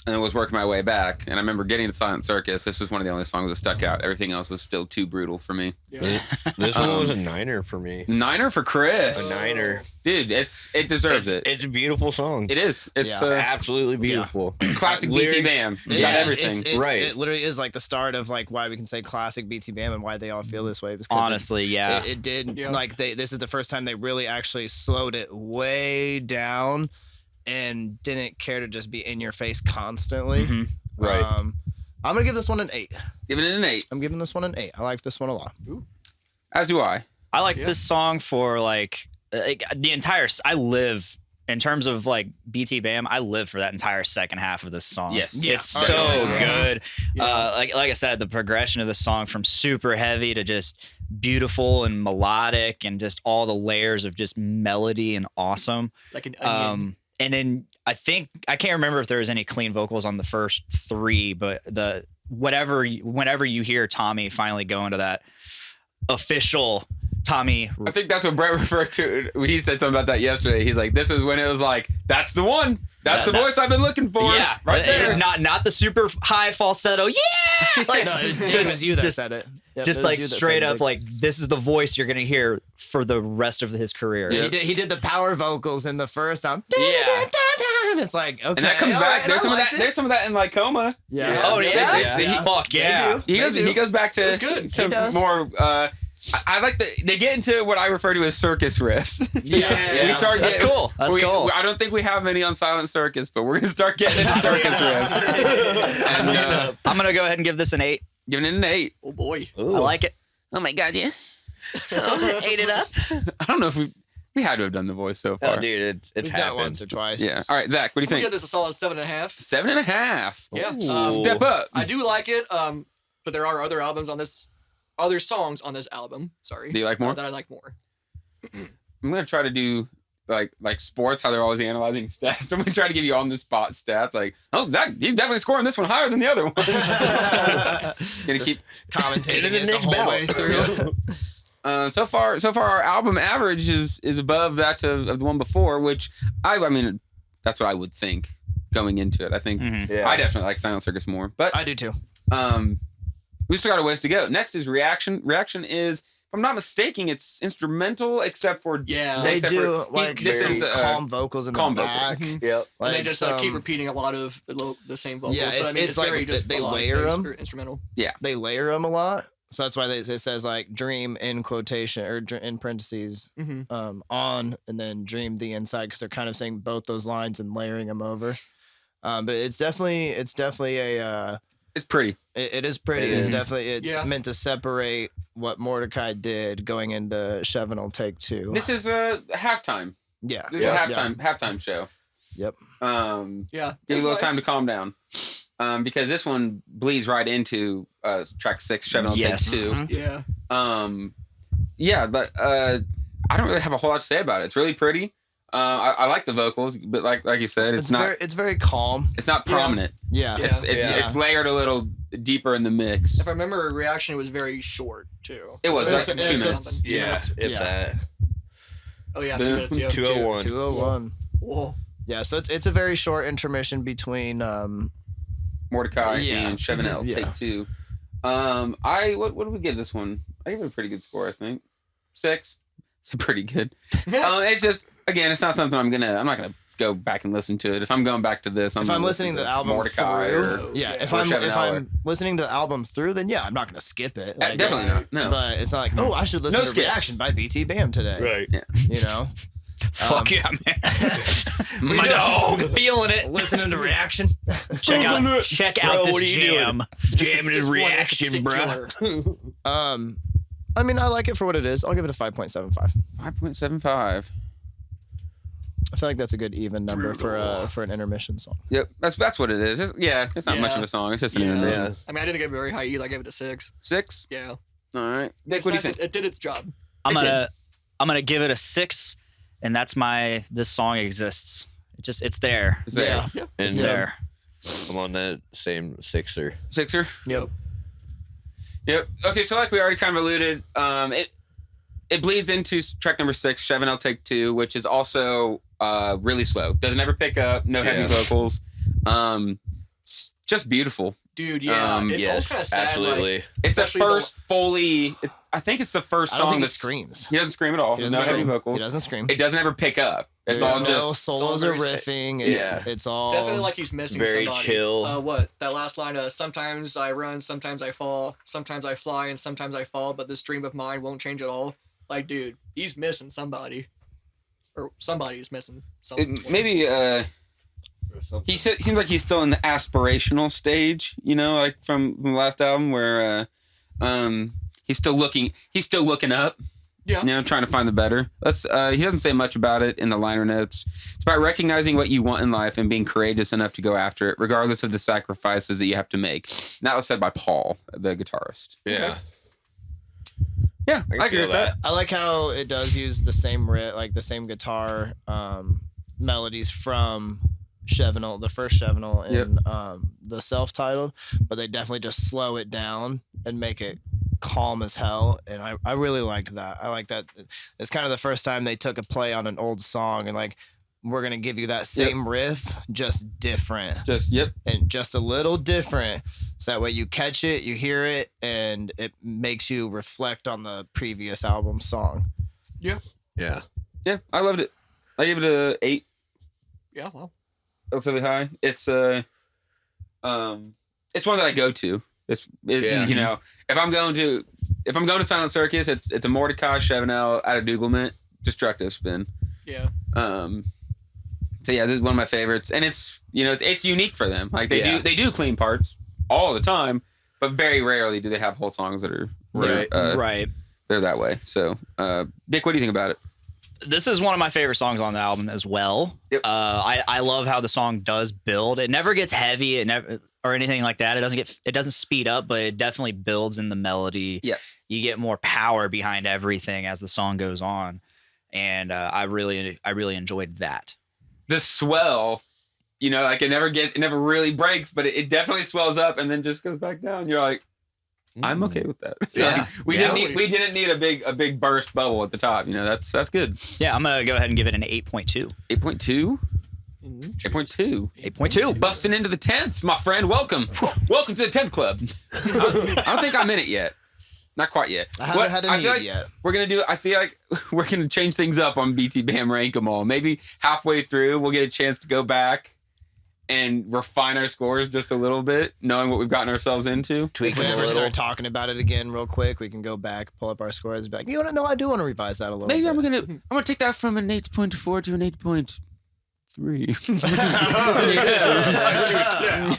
and I was working my way back. And I remember getting to Silent Circus. This was one of the only songs that stuck out. Everything else was still too brutal for me. Yeah. This one was a 9er for me. 9er for Chris. A 9er. Dude, it deserves it. It's a beautiful song. It is. It's Absolutely beautiful. classic Lyrics- BT Bam. It's got everything. It literally is like the start of like why we can say classic BT Bam and why they all feel this way. Because Honestly, yeah. it did Yeah. like this is the first time they really actually slowed it way down and didn't care to just be in your face constantly. Mhm. Right. I'm gonna give this one an 8. Giving it an 8. I'm giving this one an 8. I like this one a lot. As do I. I like Yeah. this song for like the entire. I live in terms of like BT Bam. I live for that entire second half of this song. Yes. Yeah. It's Oh, so yeah. good. Yeah. Like I said, the progression of the song from super heavy to just beautiful and melodic, and just all the layers of just melody and awesome. Like an onion. And then I can't remember if there was any clean vocals on the first 3, but whenever you hear Tommy finally go into that official Tommy. I think that's what Brett referred to. He said something about that yesterday. He's like, this was when it was like, that's the one. That's the voice I've been looking for. Yeah, Right there. Not the super high falsetto. Yeah, like No, it was you that said it. Yep, just it was like you that straight said it. up, like this is the voice you're gonna hear for the rest of his career. Yeah. He did the power vocals in the first time. Yeah. And it's like, okay. And that comes all back. right, There's I some of liked that. it. There's some of that in like Coma. Yeah. Oh yeah. Yeah. Fuck yeah. They do. He goes back to It was good. some He does. more. I like they get into what I refer to as circus riffs. Yeah. We start That's getting, cool. That's cool. I don't think we have many on Silent Circus, but we're gonna start getting into circus riffs. And I'm gonna go ahead and give this an 8. giving it an 8. Oh boy. I like it. Oh my god, yes. Ate it up. I don't know if we had to have done the voice so far. Oh, dude, it's We've done it happened. once or twice. Yeah. All right, Zach, what do you I'm gonna think? give this a solid 7.5. 7.5. Yeah. Ooh. Step up. I do like it. But there are other songs on this album. Sorry. Do you like more? That I like more. I'm gonna try to do like sports, how they're always analyzing stats. I'm gonna try to give you on the spot stats. Like, oh, he's definitely scoring this one higher than the other one. Gonna keep. Commentating Into the it the next whole bout. way through. So far, our album average is above that of the one before, which I mean, that's what I would think going into it. I think Yeah. I definitely like Silent Circus more, but I do too. we still got a ways to go. Next is Reaction. Reaction is, if I'm not mistaken, it's instrumental except for Yeah. They except do for- like this very is calm vocals in calm the vocals. back. Mhm. Yep. And Like they just keep some- repeating a lot of the same vocals. Yeah, but I mean, it's like very just they melodic layer based 'em. or instrumental. They layer them a lot. So that's why it says like dream in quotation or in parentheses Mhm. on and then dream the inside, because they're kind of saying both those lines and layering them over. But it's definitely a it's pretty. it is pretty. It It's is. definitely Yeah. meant to separate what Mordecai did going into Chevenel Take 2. This is a halftime. Yeah. This is a halftime show. Yep. Yeah. Give you a It's little time to nice. calm down. Because this one bleeds right into track 6, Chevenel Yes. Take 2. Yeah. Yeah, but I don't really have a whole lot to say about it. It's really pretty. I like the vocals, but like you said, it's not it's very calm. it's not prominent. Yeah. Yeah. It's layered a little deeper in the mix. If I remember, Reaction was very short too. It was, So like, it's 2 minutes. something. Yeah. If Yeah. that. Oh yeah, Boom. 2 minutes. Yeah. 201. 201. Whoa. Yeah, so it's a very short intermission between Mordecai Yeah. and Chevenel Yeah. Take 2. What do we give this one? I give it a pretty good score, I think. 6. It's pretty good. It's just, again, it's not something I'm not gonna go back and listen to it. If I'm going back to this, if gonna I'm listen listening to the to album Mordecai through, or yeah, if or I'm Chevenel listening to the album through, then yeah, I'm not gonna skip it. Like, definitely not. No. But it's not like, oh, I should listen No to skips. Reaction by BT Bam today. Right. You know, Fuck yeah, man. My do. dog, feeling it. listening to Reaction. Check out Bro, this what are you doing? jam. Jamming his Just one in reaction, bro. particular. I mean, I like it for what it is. I'll give it a 5.75. 5.75. I feel like that's a good even number for an intermission song. Yep, that's what it is. It's not much Yeah. of a song. It's just an Yeah. intermission. Yeah. I mean, I didn't give it very high either. I gave it a 6. 6. Yeah. All right, Nick, It's what do you nice. think? It did its job. I'm gonna give it a 6, and that's this song exists. It's there. It's there. And It's there. I'm on that same sixer. Sixer. Yep. Yep. Okay, so like we already kind of alluded, it bleeds into track number 6, Chevenel Take 2, which is also really slow. Doesn't ever pick up. No heavy vocals. It's just beautiful. Dude, yeah. It's almost kind of sad. Absolutely. Like, It's the especially first fully. I think it's the first I song don't think that it screams. He doesn't scream at all. He No doesn't heavy scream. vocals. He doesn't scream. It doesn't ever pick up. It's There's all no just. solos or very riffing. Yeah. It's all definitely like he's missing Very somebody. chill. What? That last line, sometimes I run, sometimes I fall, sometimes I fly, and sometimes I fall, but this dream of mine won't change at all. Like, dude, he's missing somebody. Or somebody is missing something. Maybe he seems like he's still in the aspirational stage, like from the last album where he's still looking up, Yeah. trying to find the better. He doesn't say much about it in the liner notes. It's about recognizing what you want in life and being courageous enough to go after it, regardless of the sacrifices that you have to make. And that was said by Paul, the guitarist. Yeah. Yeah, I can agree feel with that. I like how it does use the same like the same guitar melodies from Chevenel, the first Chevenel in the self-titled, but they definitely just slow it down and make it calm as hell. And I really liked that. I like that. It's kind of the first time they took a play on an old song and like, we're going to give you that same riff, just different. And just a little different. So that way you catch it, you hear it, and it makes you reflect on the previous album song. Yeah. Yeah. Yeah, I loved it. I gave it a 8. Yeah, well. Relatively high. It's one that I go to. It's if I'm going to Silent Circus, it's a Mordecai, Chevenel, Out of Douglement, Destructive Spin. Yeah. So yeah, this is one of my favorites, and it's it's unique for them. Like they do clean parts all the time, but very rarely do they have whole songs that are Right. They're that way. So, Dick, what do you think about it? This is one of my favorite songs on the album as well. Yep. I love how the song does build. It never gets heavy. It never or anything like that. It doesn't speed up, but it definitely builds in the melody. Yes. You get more power behind everything as the song goes on, and I really enjoyed that. The swell, like it never really breaks, but it definitely swells up and then just goes back down. You're like, I'm okay with that. Yeah. we didn't need a big burst bubble at the top. That's good. Yeah, I'm gonna go ahead and give it an 8.2. 8.2. 8.2. 8.2. Busting into the 10s, my friend. Welcome to the 10th club. I don't think I'm in it yet. Not quite yet. I haven't had I any feel like yet. I feel like we're gonna change things up on BT Bam Rank 'em all. Maybe halfway through we'll get a chance to go back and refine our scores just a little bit, knowing what we've gotten ourselves into. If we ever start talking about it again real quick, we can go back, pull up our scores, and be like, you know what? No, I do want to revise that a little Maybe bit. I'm gonna take that from an 8.4 to an 8.3.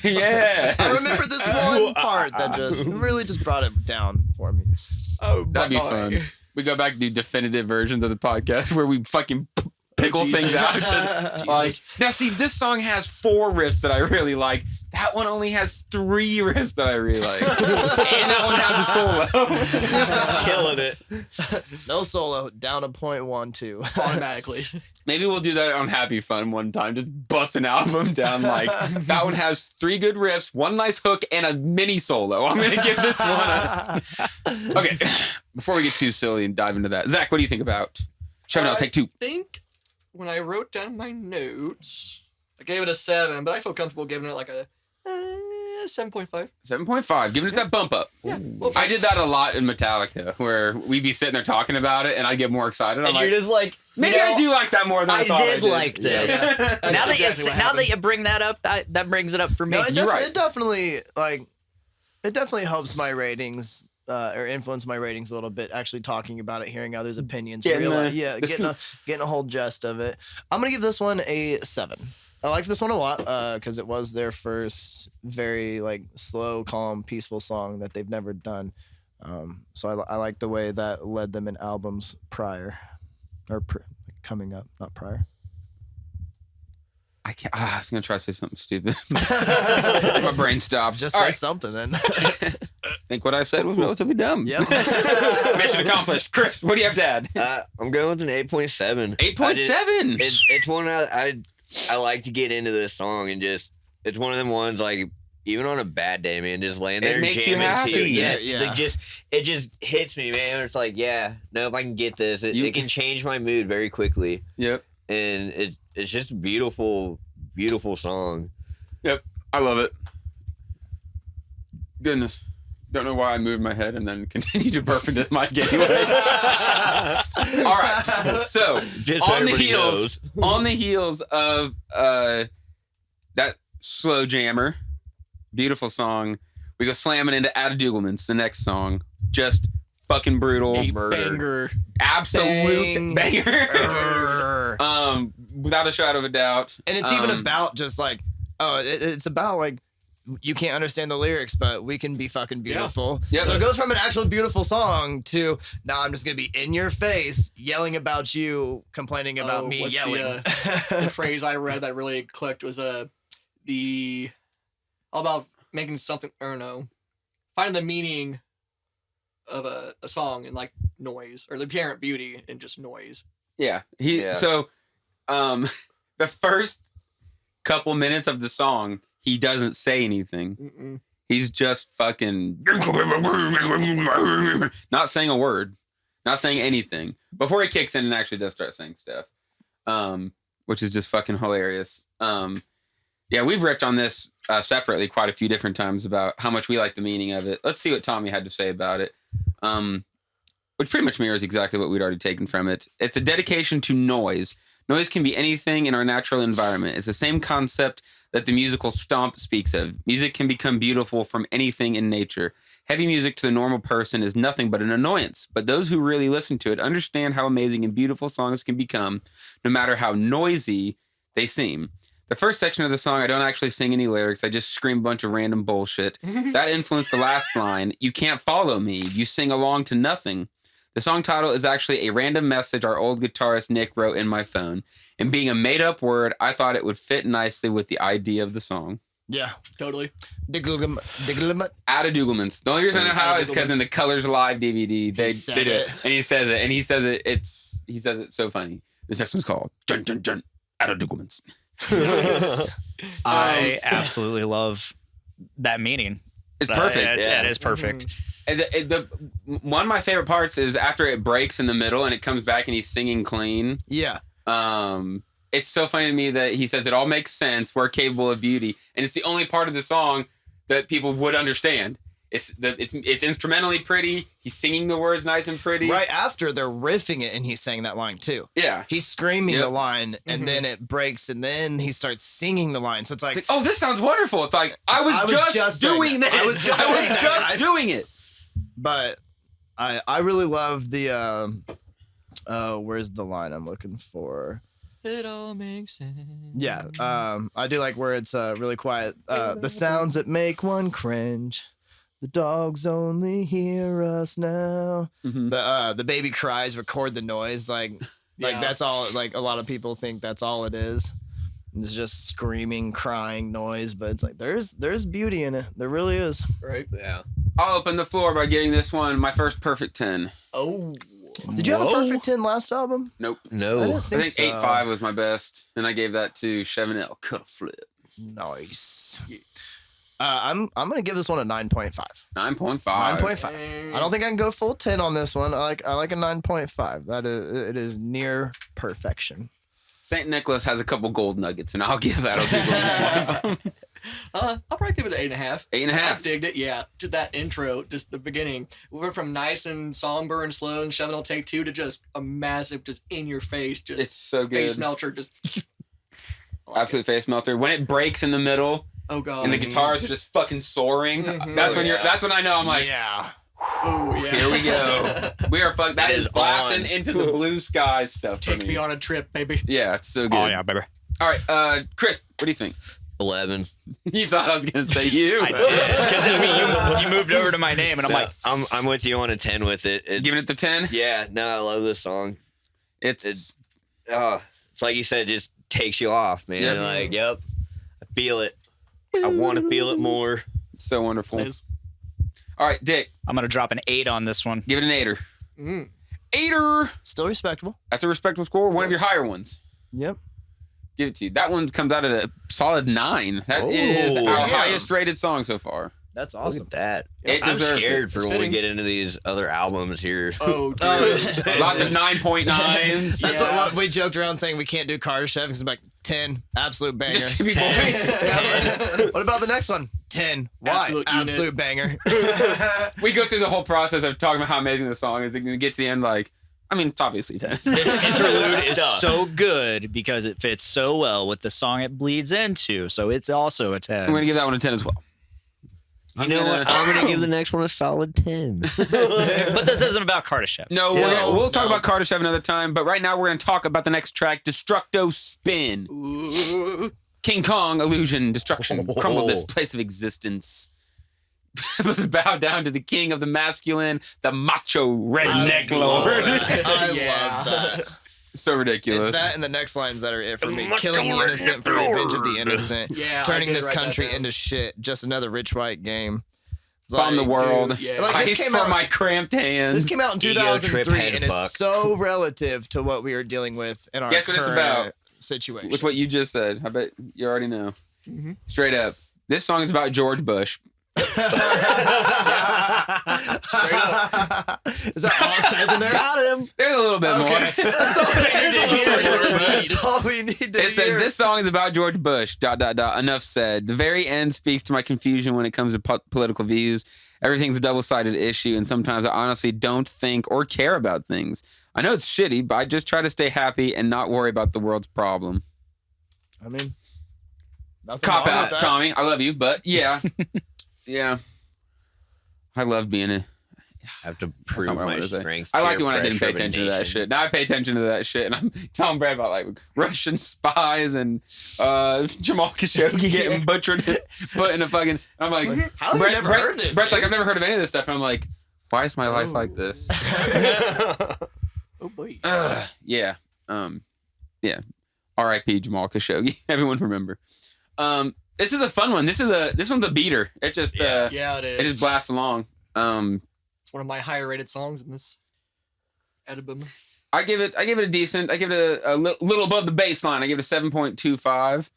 Yeah. I remember this one part that really brought it down for me. Oh, That'd be fun. We go back to do definitive versions of the podcast where we fucking pickle things out. Now, see, this song has 4 riffs that I really like. That one only has 3 riffs that I really like. And that one has a solo. Killing it. No solo, down to 0.12. Automatically. Maybe we'll do that on Happy Fun one time. Just bust an album down like that one has 3 good riffs, 1 nice hook, and a mini solo. I'm gonna give this one a... Okay, before we get too silly and dive into that, Zach, what do you think about Chevenel Take 2? I think when I wrote down my notes, I gave it a 7, but I feel comfortable giving it like a 7.5. 7.5, giving it that bump up. Yeah. Well, I did that a lot in Metallica, where we'd be sitting there talking about it, and I'd get more excited. I'm And you're like, just like, maybe I do like that more than I thought I did. like this. That's now exactly what that happened. you bring that up, that brings it up for me. No, You're right. It definitely helps my ratings or influence my ratings a little bit. Actually, talking about it, hearing others' opinions, getting a whole gist of it. I'm gonna give this one a 7. I liked this one a lot because it was their first very slow, calm, peaceful song that they've never done. So I like the way that led them in albums prior or coming up, not prior. I can't. I was gonna try to say something stupid. My brain stopped. Just All say right. something then. think what I said was relatively dumb. Yep. Mission accomplished. Chris, what do you have to add? I'm going with an 8.7. 8.7. It's one I like to get into this song and just it's one of them ones like even on a bad day, man, just laying there makes you jamming happy. to it. Yes, Yeah. like it just hits me, man. It's like, yeah, no, if I can get this, it can change my mood very quickly. Yep. And it's just a beautiful song. Yep. I love it. Goodness. Don't know why I moved my head and then continued to burp into the mic anyway. All right. So Just so on the everybody heels of that slow jammer, beautiful song, we go slamming into Ada Dugelman's, the next song. Just fucking brutal. A Murder. banger. Absolute banger. Without a shadow of a doubt. And it's even about just like, it's about like, you can't understand the lyrics, but we can be fucking beautiful. Yeah. So it goes from an actual beautiful song to now I'm just gonna be in your face, yelling about you, complaining about me what's yelling. The phrase I read that really clicked was all about making something, I don't know, finding the meaning of a song in like noise, or the apparent beauty in just noise. Yeah. Yeah. So the first couple minutes of the song, he doesn't say anything. Mm-mm. He's just fucking not saying a word, not saying anything before he kicks in and actually does start saying stuff, which is just fucking hilarious. Yeah, we've riffed on this separately quite a few different times about how much we like the meaning of it. Let's see what Tommy had to say about it, which pretty much mirrors exactly what we'd already taken from it. It's a dedication to noise. Noise can be anything in our natural environment. It's the same concept that the musical Stomp speaks of. Music can become beautiful from anything in nature. Heavy music to the normal person is nothing but an annoyance, but those who really listen to it understand how amazing and beautiful songs can become, no matter how noisy they seem. The first section of the song, I don't actually sing any lyrics. I just scream a bunch of random bullshit. That influenced the last line. You can't follow me. You sing along to nothing. The song title is actually a random message our old guitarist Nick wrote in my phone. And being a made-up word, I thought it would fit nicely with the idea of the song. Yeah. Totally. Digglem. Ada Dugelman's. The only reason I know how is because in the Colors Live DVD, they said did it. it. And he says it. And he says it so funny. This next one's called Dun Dun Dun Ada Dugelman's. I absolutely love that meaning. It's perfect. It is perfect. And one of my favorite parts is after it breaks in the middle and it comes back and he's singing clean. Yeah. It's so funny to me that he says it all makes sense. We're capable of beauty, and it's the only part of the song that people would understand. It's instrumentally pretty. He's singing the words nice and pretty. Right after they're riffing it, and he's saying that line too. Yeah. He's screaming Yep. the line, and then it breaks, and then he starts singing the line. So it's like, It's like, oh, this sounds wonderful. It's like I was just doing that. this. I was just doing it. but I really love the where's the line I'm looking for? It all makes sense. Yeah, I do like where it's really quiet. The sounds that make one cringe. The dogs only hear us now. Mhm. The baby cries, record the noise. Like Yeah. that's all. Like a lot of people think that's all it is. It's just screaming, crying noise. But it's like there's beauty in it. There really is. Right. Yeah. I'll open the floor by giving this one my first perfect 10. Oh. Did you have a Whoa. perfect 10 last album? Nope. I No. didn't I think think so. 8.5 was my best, and I gave that to Chevenel. Cut a flip. Nice. I'm gonna give this one a 9.5. 9.5. 9.5. I don't think I can go full 10 on this one. I like a 9.5. It is near perfection. St. Nicholas has a couple gold nuggets, and I'll give that one of them. I'll probably give it an 8.5. 8.5. I digged it. Yeah. Just that intro, just the beginning. We went from nice and somber and slow and Chevenel take 2 to just a massive, just in your face, just It's so good. face melter, just I like Absolute face melter. When it breaks in the middle it. Oh god. and the guitars are just fucking soaring, Mhm. that's when Yeah. that's when I know I'm like, yeah. Oh yeah. here we go. We are fucked. That It is is blasting on. into the blue skies stuff for Take me on a trip, baby. Yeah, it's so good. Oh yeah, baby. All right, Chris, what do you think? 11. You thought I was gonna say you. I did because I mean, you moved over to my name, and I'm like, I'm with you on a 10 with it. Giving it the 10. Yeah, no, I love this song. It's It's like you said, just takes you off, man. Yep. Like, yep, I feel it. I want to feel it more. so wonderful. Liz. All right, Dick, I'm gonna drop an 8 on this one. give it an 8er. Mm. 8er. Still respectable. That's a respectable score. One of your higher ones. Yep. Give it to you. That one comes out at a solid 9. That is Oh, our yeah. highest rated song so far. That's Look awesome. at that. It I'm deserves scared it. for It's when we fitting. get into these other albums here. Oh, dude. Lots of 9.9s. That's Yeah. what we joked around saying we can't do Carter Chef because I'm like 10, absolute banger. Just keep it 10. What about the next one? 10. Why? Absolute unit. banger. We go through the whole process of talking about how amazing the song is, and it gets to the end like, I mean, it's obviously 10. This interlude is so good because it fits so well with the song it bleeds into. So it's also a 10. I'm going to give that one a 10 as well. You know what? I'm gonna give the next one a solid 10. But this isn't about Kardashev. No, we'll talk about Carter Chef another time, but right now we're going to talk about the next track, Destructo Spin. Ooh. King Kong, illusion, destruction, crumble this place of existence. Must bow down to the king of the masculine, the macho redneck lord. I Yeah. love that. So ridiculous. It's that and the next lines that are it for me. Macho Killing the innocent for revenge of the Lord. innocent. Yeah, I Turning did this write that country down. into shit. Just another rich white game. It's Bomb the like, world. dude, yeah. Like, this Ice came for out- my cramped hands. This came out in Ego trip 2003 head and fuck. is so relative to what we are dealing with in our Guess what it's current about? situation. With what you just said. I bet you already know. Mhm. Straight up. This song is about George Bush. Is that all it says in there? Got him. There's a little bit more. That's all we need to It says hear. this song is about George Bush. ... Enough said. The very end speaks to my confusion when it comes to political views. Everything's a double-sided issue, and sometimes I honestly don't think or care about things. I know it's shitty, but I just try to stay happy and not worry about the world's problem. I mean, nothing Cop wrong out, with that. Tommy. I love you, but yeah, yeah. I love being a. I have to not prove what I my wanted to say. strength. I liked it peer when I didn't pay pressure, attention to that nation. shit. Now I pay attention to that shit, and I'm telling Brad about like Russian spies and Jamal Khashoggi getting butchered, put in a fucking. I'm like, How have you never heard this, Brett's like, dude? I've never heard of any of this stuff, and I'm like, why is my life like this? Oh boy. Yeah, yeah. R.I.P. Jamal Khashoggi. Everyone remember. This is a fun one. This one's a beater. It just Yeah, it is. it just blasts along. It's one of my higher rated songs in this album. I give it a decent. I give it a little above the baseline. I give it a 7.25.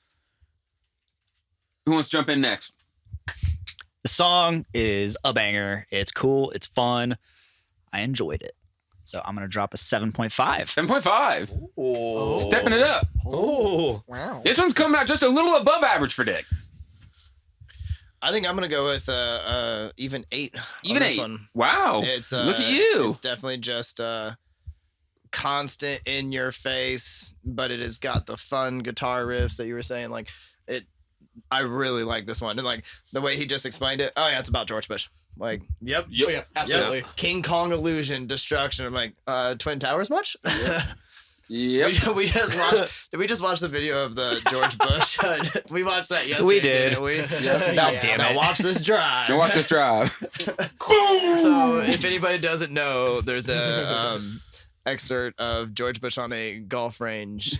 Who wants to jump in next? The song is a banger. It's cool. It's fun. I enjoyed it. So I'm going to drop a 7.5. 7.5. Oh. Stepping it up. Oh. Wow. This one's coming out just a little above average for Dick. I think I'm gonna go with even 8. on Even this 8. One. Wow. It's Look at you. It's definitely just constant in your face, but it has got the fun guitar riffs that you were saying. Like it, I really like this one, and like the way he just explained it. Oh yeah, it's about George Bush. Like, yep. Oh, yeah, absolutely. King Kong illusion, destruction. I'm like, Twin Towers much? Yep. we just watched. Did we just watch the video of the George Bush? We watched that yesterday. We did. Didn't we? Now, damn Now it. watch this drive. Now watch this drive. So, if anybody doesn't know, there's a excerpt of George Bush on a golf range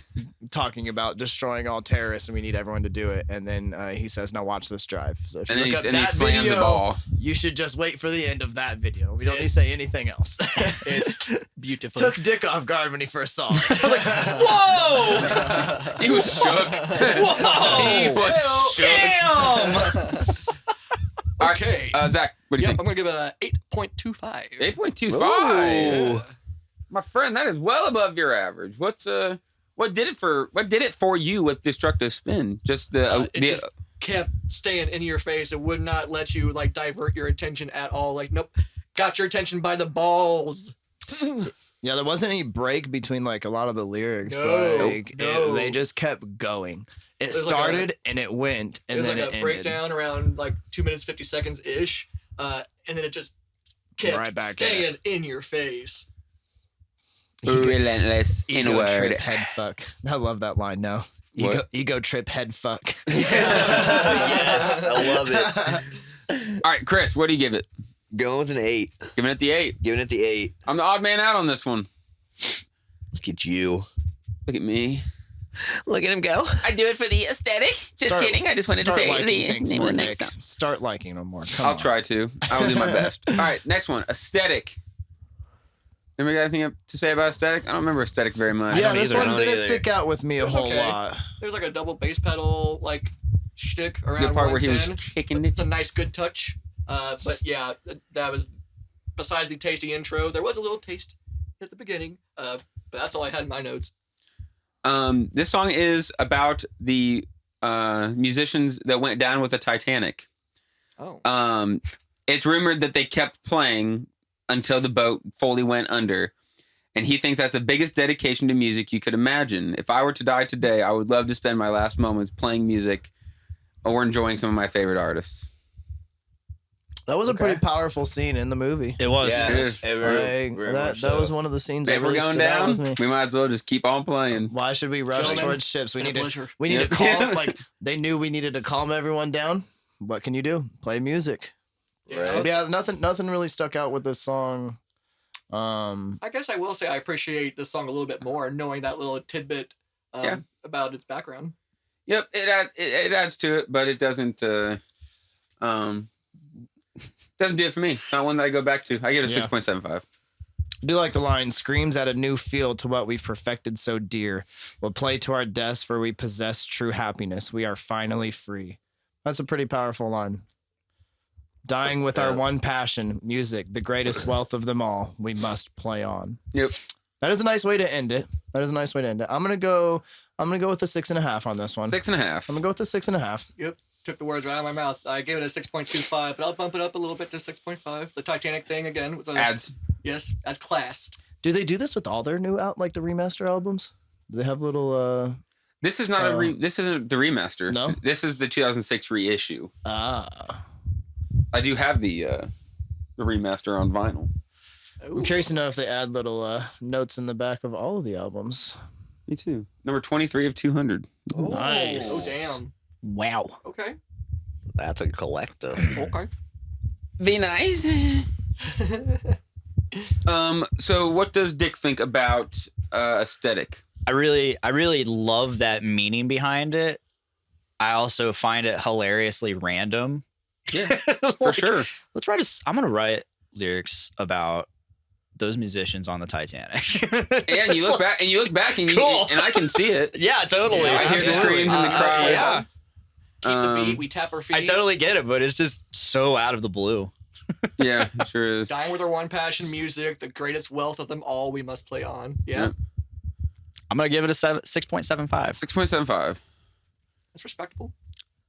talking about destroying all terrorists, and we need everyone to do it. And then he says, "Now watch this drive." So if you And then look he up that slams video, the ball. you should just wait for the end of that video. We don't need to It's- say anything else. It's beautiful. Took Dick off guard when he first saw it. I was like, Whoa! He was shook. He was shook. Damn! All right, Okay. Zach, what do you Yep, I'm think? gonna give it a 8.25. 8.25. My friend, that is well above your average. What did it for you with Destructive Spin? Just It just kept staying in your face. It would not let you like divert your attention at all. Like, nope, got your attention by the balls. yeah, there wasn't any break between like a lot of the lyrics. No, Like, no. they just kept going. It There's like started and it went, and There's then like it a ended. breakdown around like 2 minutes 50 seconds ish, and then it just kept Right back at staying in your face. relentless in a Ego word. trip head fuck. I love that line now. What? Ego trip head fuck. Yes, I love it. All right, Chris, what do you give it? Going with an 8. Giving it the 8. Giving it the 8. I'm the odd man out on this one. Let's get you. Look at me. Look at him go. I do it for the aesthetic. Just kidding. I just wanted to Start say liking the things name more, of the next Nick. song. Start liking them more. Come I'll on. try to. I will do my best. All right, next one. Aesthetic. Anybody got anything to say about aesthetic? I don't remember aesthetic very much. Yeah, don't this either. I one don't didn't either. stick out with me a It's whole okay. lot. There's like a double bass pedal like shtick around The part where he was 110. kicking it. It's a nice, good touch. But yeah, that was besides the tasty intro. There was a little taste at the beginning. But that's all I had in my notes. This song is about the musicians that went down with the Titanic. Oh. It's rumored that they kept playing until the boat fully went under. And he thinks that's the biggest dedication to music you could imagine. If I were to die today, I would love to spend my last moments playing music or enjoying some of my favorite artists. That was a Okay. pretty powerful scene in the movie. It was. Yeah, It is. That was one of the scenes that If we're really going stood out with down, me. we might as well just keep on playing. Why should we rush Gentlemen, towards ships? We been a need to pleasure. Yep. calm. Like they knew we needed to calm everyone down. What can you do? Play music. Yeah. Yeah, nothing really stuck out with this song. I guess I will say I appreciate this song a little bit more, knowing that little tidbit Yeah. about its background. Yep, it adds to it, but it doesn't doesn't do it for me. It's not one that I go back to. I give it a Yeah. 6.75. I do like the line, screams at a new field to what we've perfected so dear. We'll play to our deaths for we possess true happiness. We are finally free. That's a pretty powerful line. Dying with our one passion, music, the greatest wealth of them all. We must play on. Yep. That is a nice way to end it. I'm gonna go with the 6.5 on this one. 6.5. I'm gonna go with the 6.5. Yep. Took the words right out of my mouth. I gave it a 6.25, but I'll bump it up a little bit to 6.5. The Titanic thing again was a Adds. yes, that's class. Do they do this with all their new like the remaster albums? Do they have little This is not this isn't the remaster. No? This is the 2006 reissue. ah? I do have the remaster on vinyl. I'm curious to know if they add little notes in the back of all of the albums. Me too. Number 23 of 200. Oh, Nice. Oh damn. Wow. Okay. That's a collector. Okay. Be nice. So what does Dick think about aesthetic? I really love that meaning behind it. I also find it hilariously random. Yeah, for sure. Let's write I'm gonna write lyrics about those musicians on the Titanic. And you look back and Cool. and I can see it. Yeah, totally. Yeah, I hear the absolutely. screams and the cries. Yeah, Keep the beat. Um, We tap our feet. I totally get it, but it's just so out of the blue. Yeah, it sure is. Dying with our one passion, music, the greatest wealth of them all. We must play on. Yeah, Yeah. I'm gonna give it a 6.75. 6.75. that's respectable.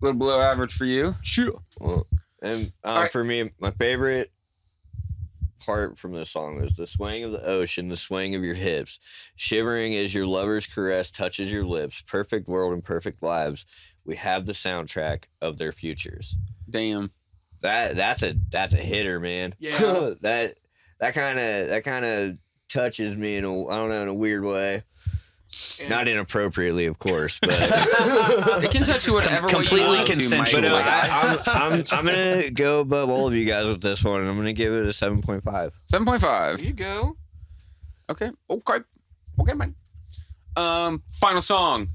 A little below average for you. Sure. Well, and right. for me, my favorite part from this song is the swaying of the ocean, the swaying of your hips, shivering as your lover's caress touches your lips. Perfect world and perfect lives. We have the soundtrack of their futures. Damn. That's a hitter, man. Yeah. that kind of touches me in a weird way. And Not inappropriately, of course, but It can touch you whatever way you Completely want to, consensual. Michael. I'm gonna go above all of you guys with this one, and I'm gonna give it a 7.5. 7.5. there you go. Okay, man. Final song.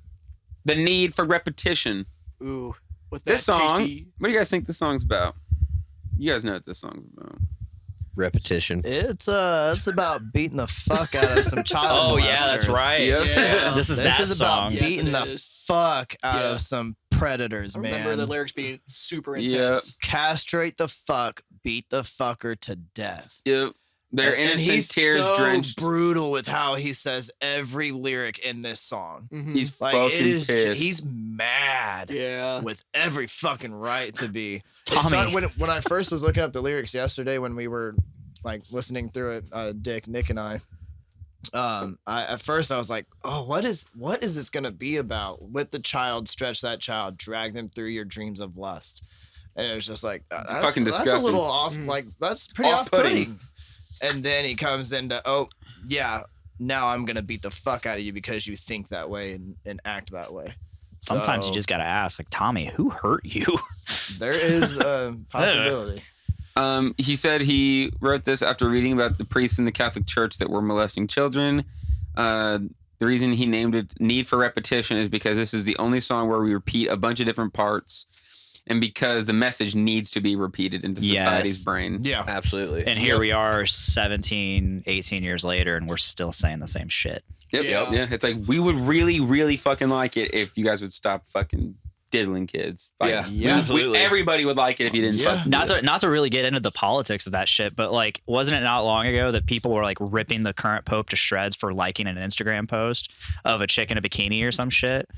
The Need for Repetition. Ooh, with that This song. tasty. What do you guys think this song's about? You guys know what this song's about. Repetition. It's about beating the fuck out of some child Oh yeah, that's molesters. right. Yep. Yeah. This is This that is about song. Yes, beating it the is. fuck out Yeah. of some predators, I remember man. the lyrics being super Yep. intense. Castrate the fuck, beat the fucker to death. Yep. Their And innocent he's tears so drenched. brutal with how he says every lyric in this song. Mhm. He's Like fucking it is, pissed. he's mad yeah. with every fucking right to be. It Tommy. started when I first was looking up the lyrics yesterday when we were like listening through it, Nick and I. At first I was like, oh, what is this gonna be about? With the child, stretch that child, drag them through your dreams of lust. And it was just like that's fucking That's a disgusting. little off, Mm. like that's pretty Off-putting. off-putting. And then he comes into, oh yeah, now I'm gonna beat the fuck out of you because you think that way and act that way. Sometimes you So just gotta ask, like, Tommy, who hurt you? there is a possibility. He said he wrote this after reading about the priests in the Catholic Church that were molesting children. The The reason he named it Need for Repetition is because this is the only song where we repeat a bunch of different parts, and because the message needs to be repeated into society's brain. Yeah. Absolutely. And here we are 17, 18 years later, and we're still saying the same shit. Yep. Yeah. Yeah. It's like, we would really, really fucking like it if you guys would stop fucking diddling kids. Like, Yeah, absolutely. everybody would like it if you didn't fucking do it. Not to really get into the politics of that shit, but like, wasn't it not long ago that people were like ripping the current pope to shreds for liking an Instagram post of a chick in a bikini or some shit?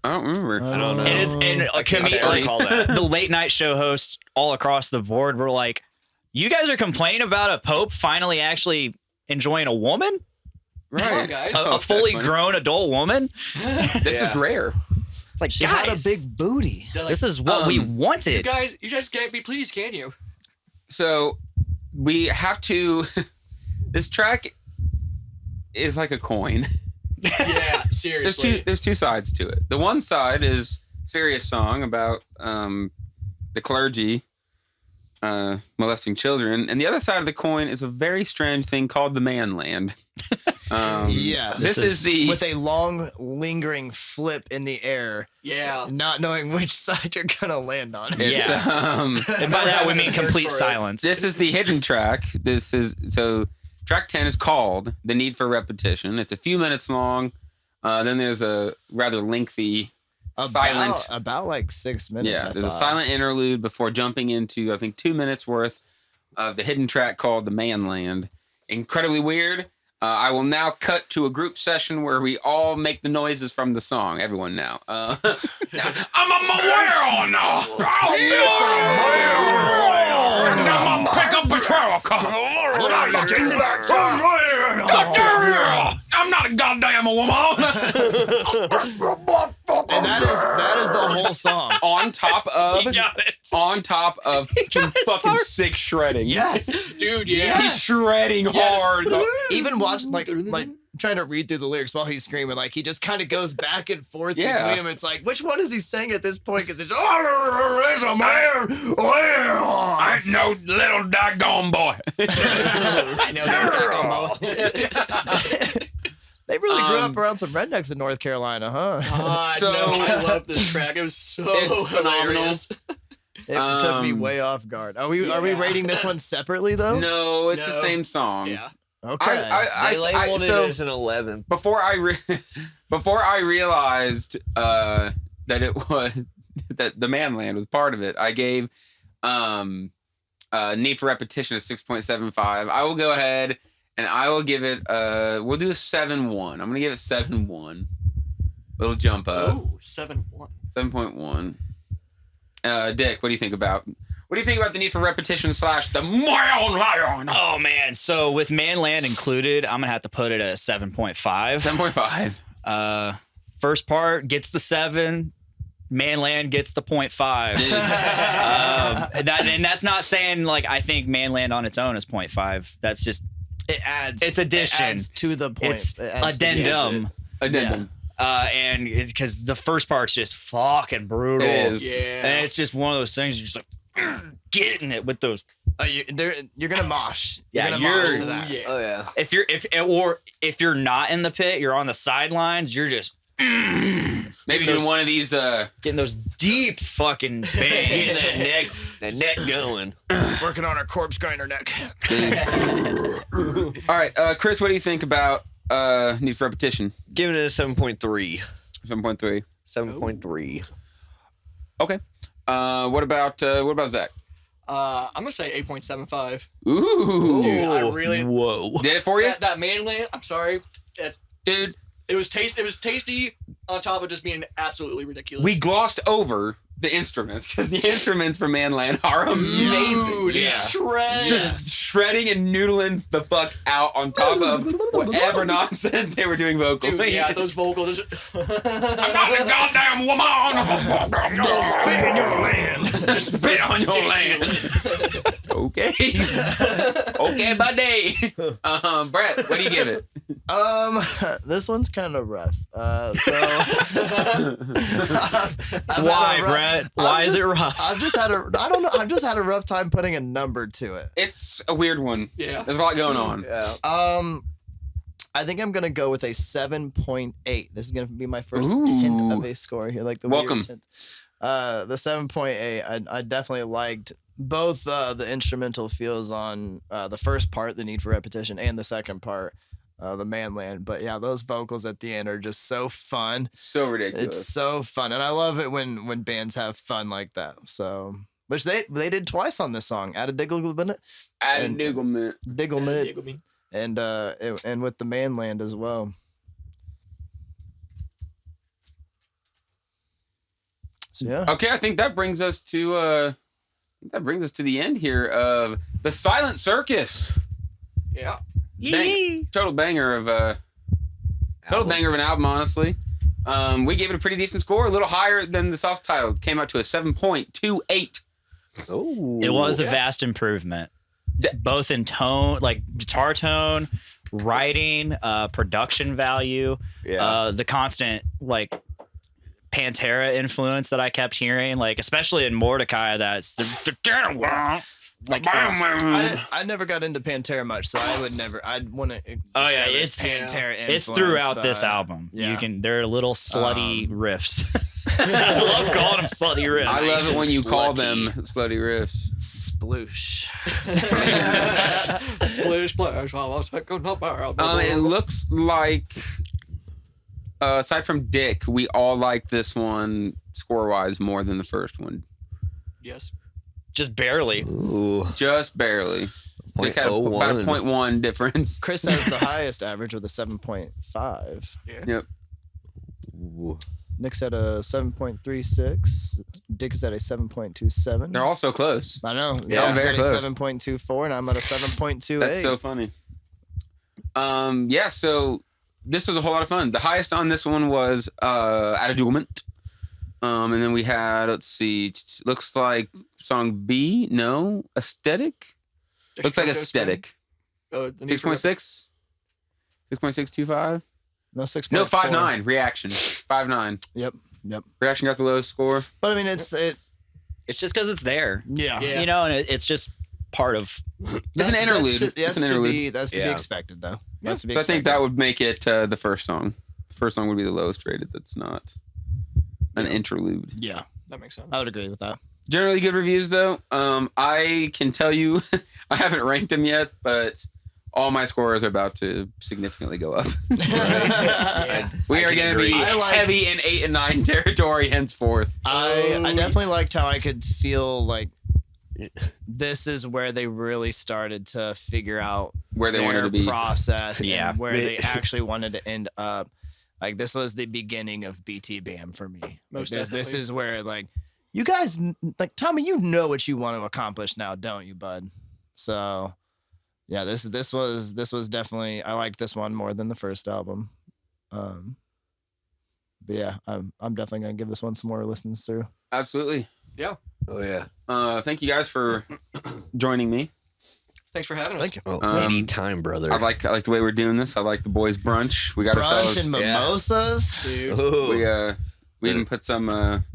I don't remember. I don't know. And I can't like, recall that. the late night show hosts all across the board were like, "You guys are complaining about a pope finally actually enjoying a woman, Come on, Right. guys. a fully grown adult woman." This is rare. It's like, She guys, had a big booty. They're like, this is what we you wanted. guys can't be pleased, can you? So we have to. This track is like a coin. Yeah, seriously. There's two sides to it. The one side is a serious song about the clergy molesting children, and the other side of the coin is a very strange thing called the manland. This is the with a long, lingering flip in the air, Yeah. not knowing which side you're gonna land on. it's, And by that we mean Search complete for it. silence. This is the hidden track. Track 10 is called The Need for Repetition. It's a few minutes long. Then there's a rather lengthy silent. about like 6 minutes. Yeah, I there's a thought. silent interlude before jumping into, I think, 2 minutes worth of the hidden track called The Manland. Incredibly weird. I will now cut to a group session where we all make the noises from the song. Everyone now. I'm a well now. I'm a pick up a truck. I'm not a goddamn woman. And that is the whole song. On top of some fucking sick shredding. Yes. Dude, yeah. He's shredding hard. Even watching like trying to read through the lyrics while he's screaming, like he just kind of goes back and forth Yeah. between them. It's like, which one is he saying at this point? Because it's it's a man. I ain't no little daggone boy. I know that. They really grew up around some rednecks in North Carolina, huh? God, So- no, I love this track. It was so It's phenomenal. hilarious. It took me way off guard. Are we rating this one separately though? No, it's the No. same song. Yeah. Okay. They labeled it as an 11. Before I realized that it was that the Manland was part of it, I gave Need for Repetition a 6.75. I will go ahead and I will give it we'll do a 7.1. I'm gonna give it 7.1. Little jump up. Oh, 7-1. 7.1. Dick, what do you think about the Need for Repetition / the Lion? Oh man, so with Manland included, I'm gonna have to put it at a 7.5. 7.5. First part gets the 7. Manland gets the 0.5. And that's not saying like I think Manland on its own is 0.5. That's just it adds. It's addition. It adds to the point. it's It adds to the addendum. Addendum. And because the first part's just fucking brutal. It is. Yeah. And it's just one of those things you're just like getting it with those. You're gonna mosh. Yeah, gonna you're- mosh to that. Yeah. Oh, yeah. If you're not in the pit, you're on the sidelines. You're just Maybe doing one of these getting those deep fucking bangs. Getting that neck going. Working on our corpse grinder neck. All right, Chris, what do you think about Need for Repetition? Giving it a 7.3. 7.3. 7.3. Okay. What about Zach? I'm gonna say 8.75. Ooh. Dude, I really Whoa. Did it for you? that Manland. I'm sorry. Dude, It was tasty on top of just being absolutely ridiculous. we glossed over the instruments because the instruments for Manland are amazing. Dude, shred. Just shredding and noodling the fuck out on top of whatever nonsense they were doing vocally. Dude, yeah, those vocals. Just, I'm not a goddamn woman. Spit on your land. Spit on your land. Okay. Okay, buddy. Brett, what do you give it? This one's kind of rough. Why, Brett? Why is it rough? I've just had a rough time putting a number to it. It's a weird one. yeah. There's a lot going on. Yeah. I think I'm gonna go with a 7.8. This is gonna be my first Ooh. tint of a score here, like the weird Welcome. tint. The 7.8. I definitely liked both the instrumental feels on the first part, the need for repetition, and the second part, the manland. But yeah, those vocals at the end are just so fun. So ridiculous. It's so fun, and I love it when bands have fun like that. So, which they did twice on this song. Add a digglement, Add Digglement. digglement, and with the manland as well. So yeah. Okay, I think that brings us to the end here of the Silent Circus. Yeah. Total banger of an album, honestly. We gave it a pretty decent score, a little higher than the soft title. Came out to a 7.28. Oh, It was a vast improvement, both in tone, like guitar tone, writing, production value, the constant like Pantera influence that I kept hearing, like especially in Mordecai. That's like I never got into Pantera much, so I'd want to. Oh yeah, it's Pantera. It's throughout this album. yeah. You can. They're little slutty riffs. I love calling them slutty riffs. I love it when you call them slutty riffs. Sploosh. Splish splash. I was taking up our It looks like, aside from Dick, we all like this one score-wise more than the first one. Yes. Just barely. Ooh. Just barely. Dick had about a 0.1 difference. Chris has the highest average with a 7.5. Yep. Ooh. Nick's at a 7.36. Dick is at a 7.27. They're all so close. I know. Yeah, Zach's very at close. a 7.24, and I'm at a 7.28. That's so funny. Yeah, so this was a whole lot of fun. The highest on this one was Add a Digglement. And then we had, let's see, looks like song B, no, Aesthetic? Looks like Aesthetic. 6.6? 6.625? No, 6.4. No, 5.9. Reaction. 5.9. Yep. Reaction got the lowest score. But I mean, it's just because it's there. yeah. You know, and it's just part of. It's an interlude. It's an interlude. That's to be expected, though. That's to be So I think expected. that would make it the first song. The first song would be the lowest rated. That's not an interlude. Yeah, That makes sense. I would agree with that. Generally good reviews, though. I can tell you, I haven't ranked them yet, but all my scores are about to significantly go up. We are going to be heavy in 8 and 9 territory henceforth. I definitely liked how I could feel like this is where they really started to figure out Where they their wanted to be. process, Yeah. and where they actually wanted to end up. Like this was the beginning of BT Bam for me. Most This definitely. is where like you guys like Tommy, you know what you want to accomplish now, don't you, bud? So yeah, this was definitely, I liked this one more than the first album. But yeah, I'm definitely gonna give this one some more listens through. Absolutely. Oh yeah. Thank you guys for joining me. Thanks for having us. Thank you. Oh, Um, anytime, brother. I like the way we're doing this. I like the boys brunch. We got Brunch ourselves. and mimosas. Dude. Ooh. We even put some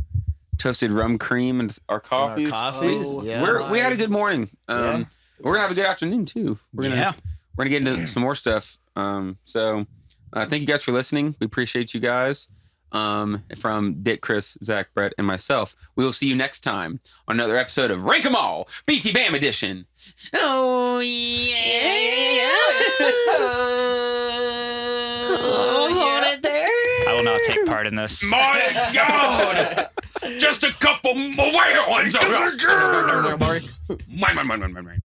toasted rum cream in our coffees. Coffees. Oh, Yeah. We had a good morning. Yeah. We're gonna have a good afternoon too. We're gonna get into some more stuff. So thank you guys for listening. We appreciate you guys. From Dick, Chris, Zach, Brett, and myself, we will see you next time on another episode of Rank 'Em All BT Bam Edition. Oh yeah! I will not take part in this. My God! Just a couple more ones. Mine. Mine.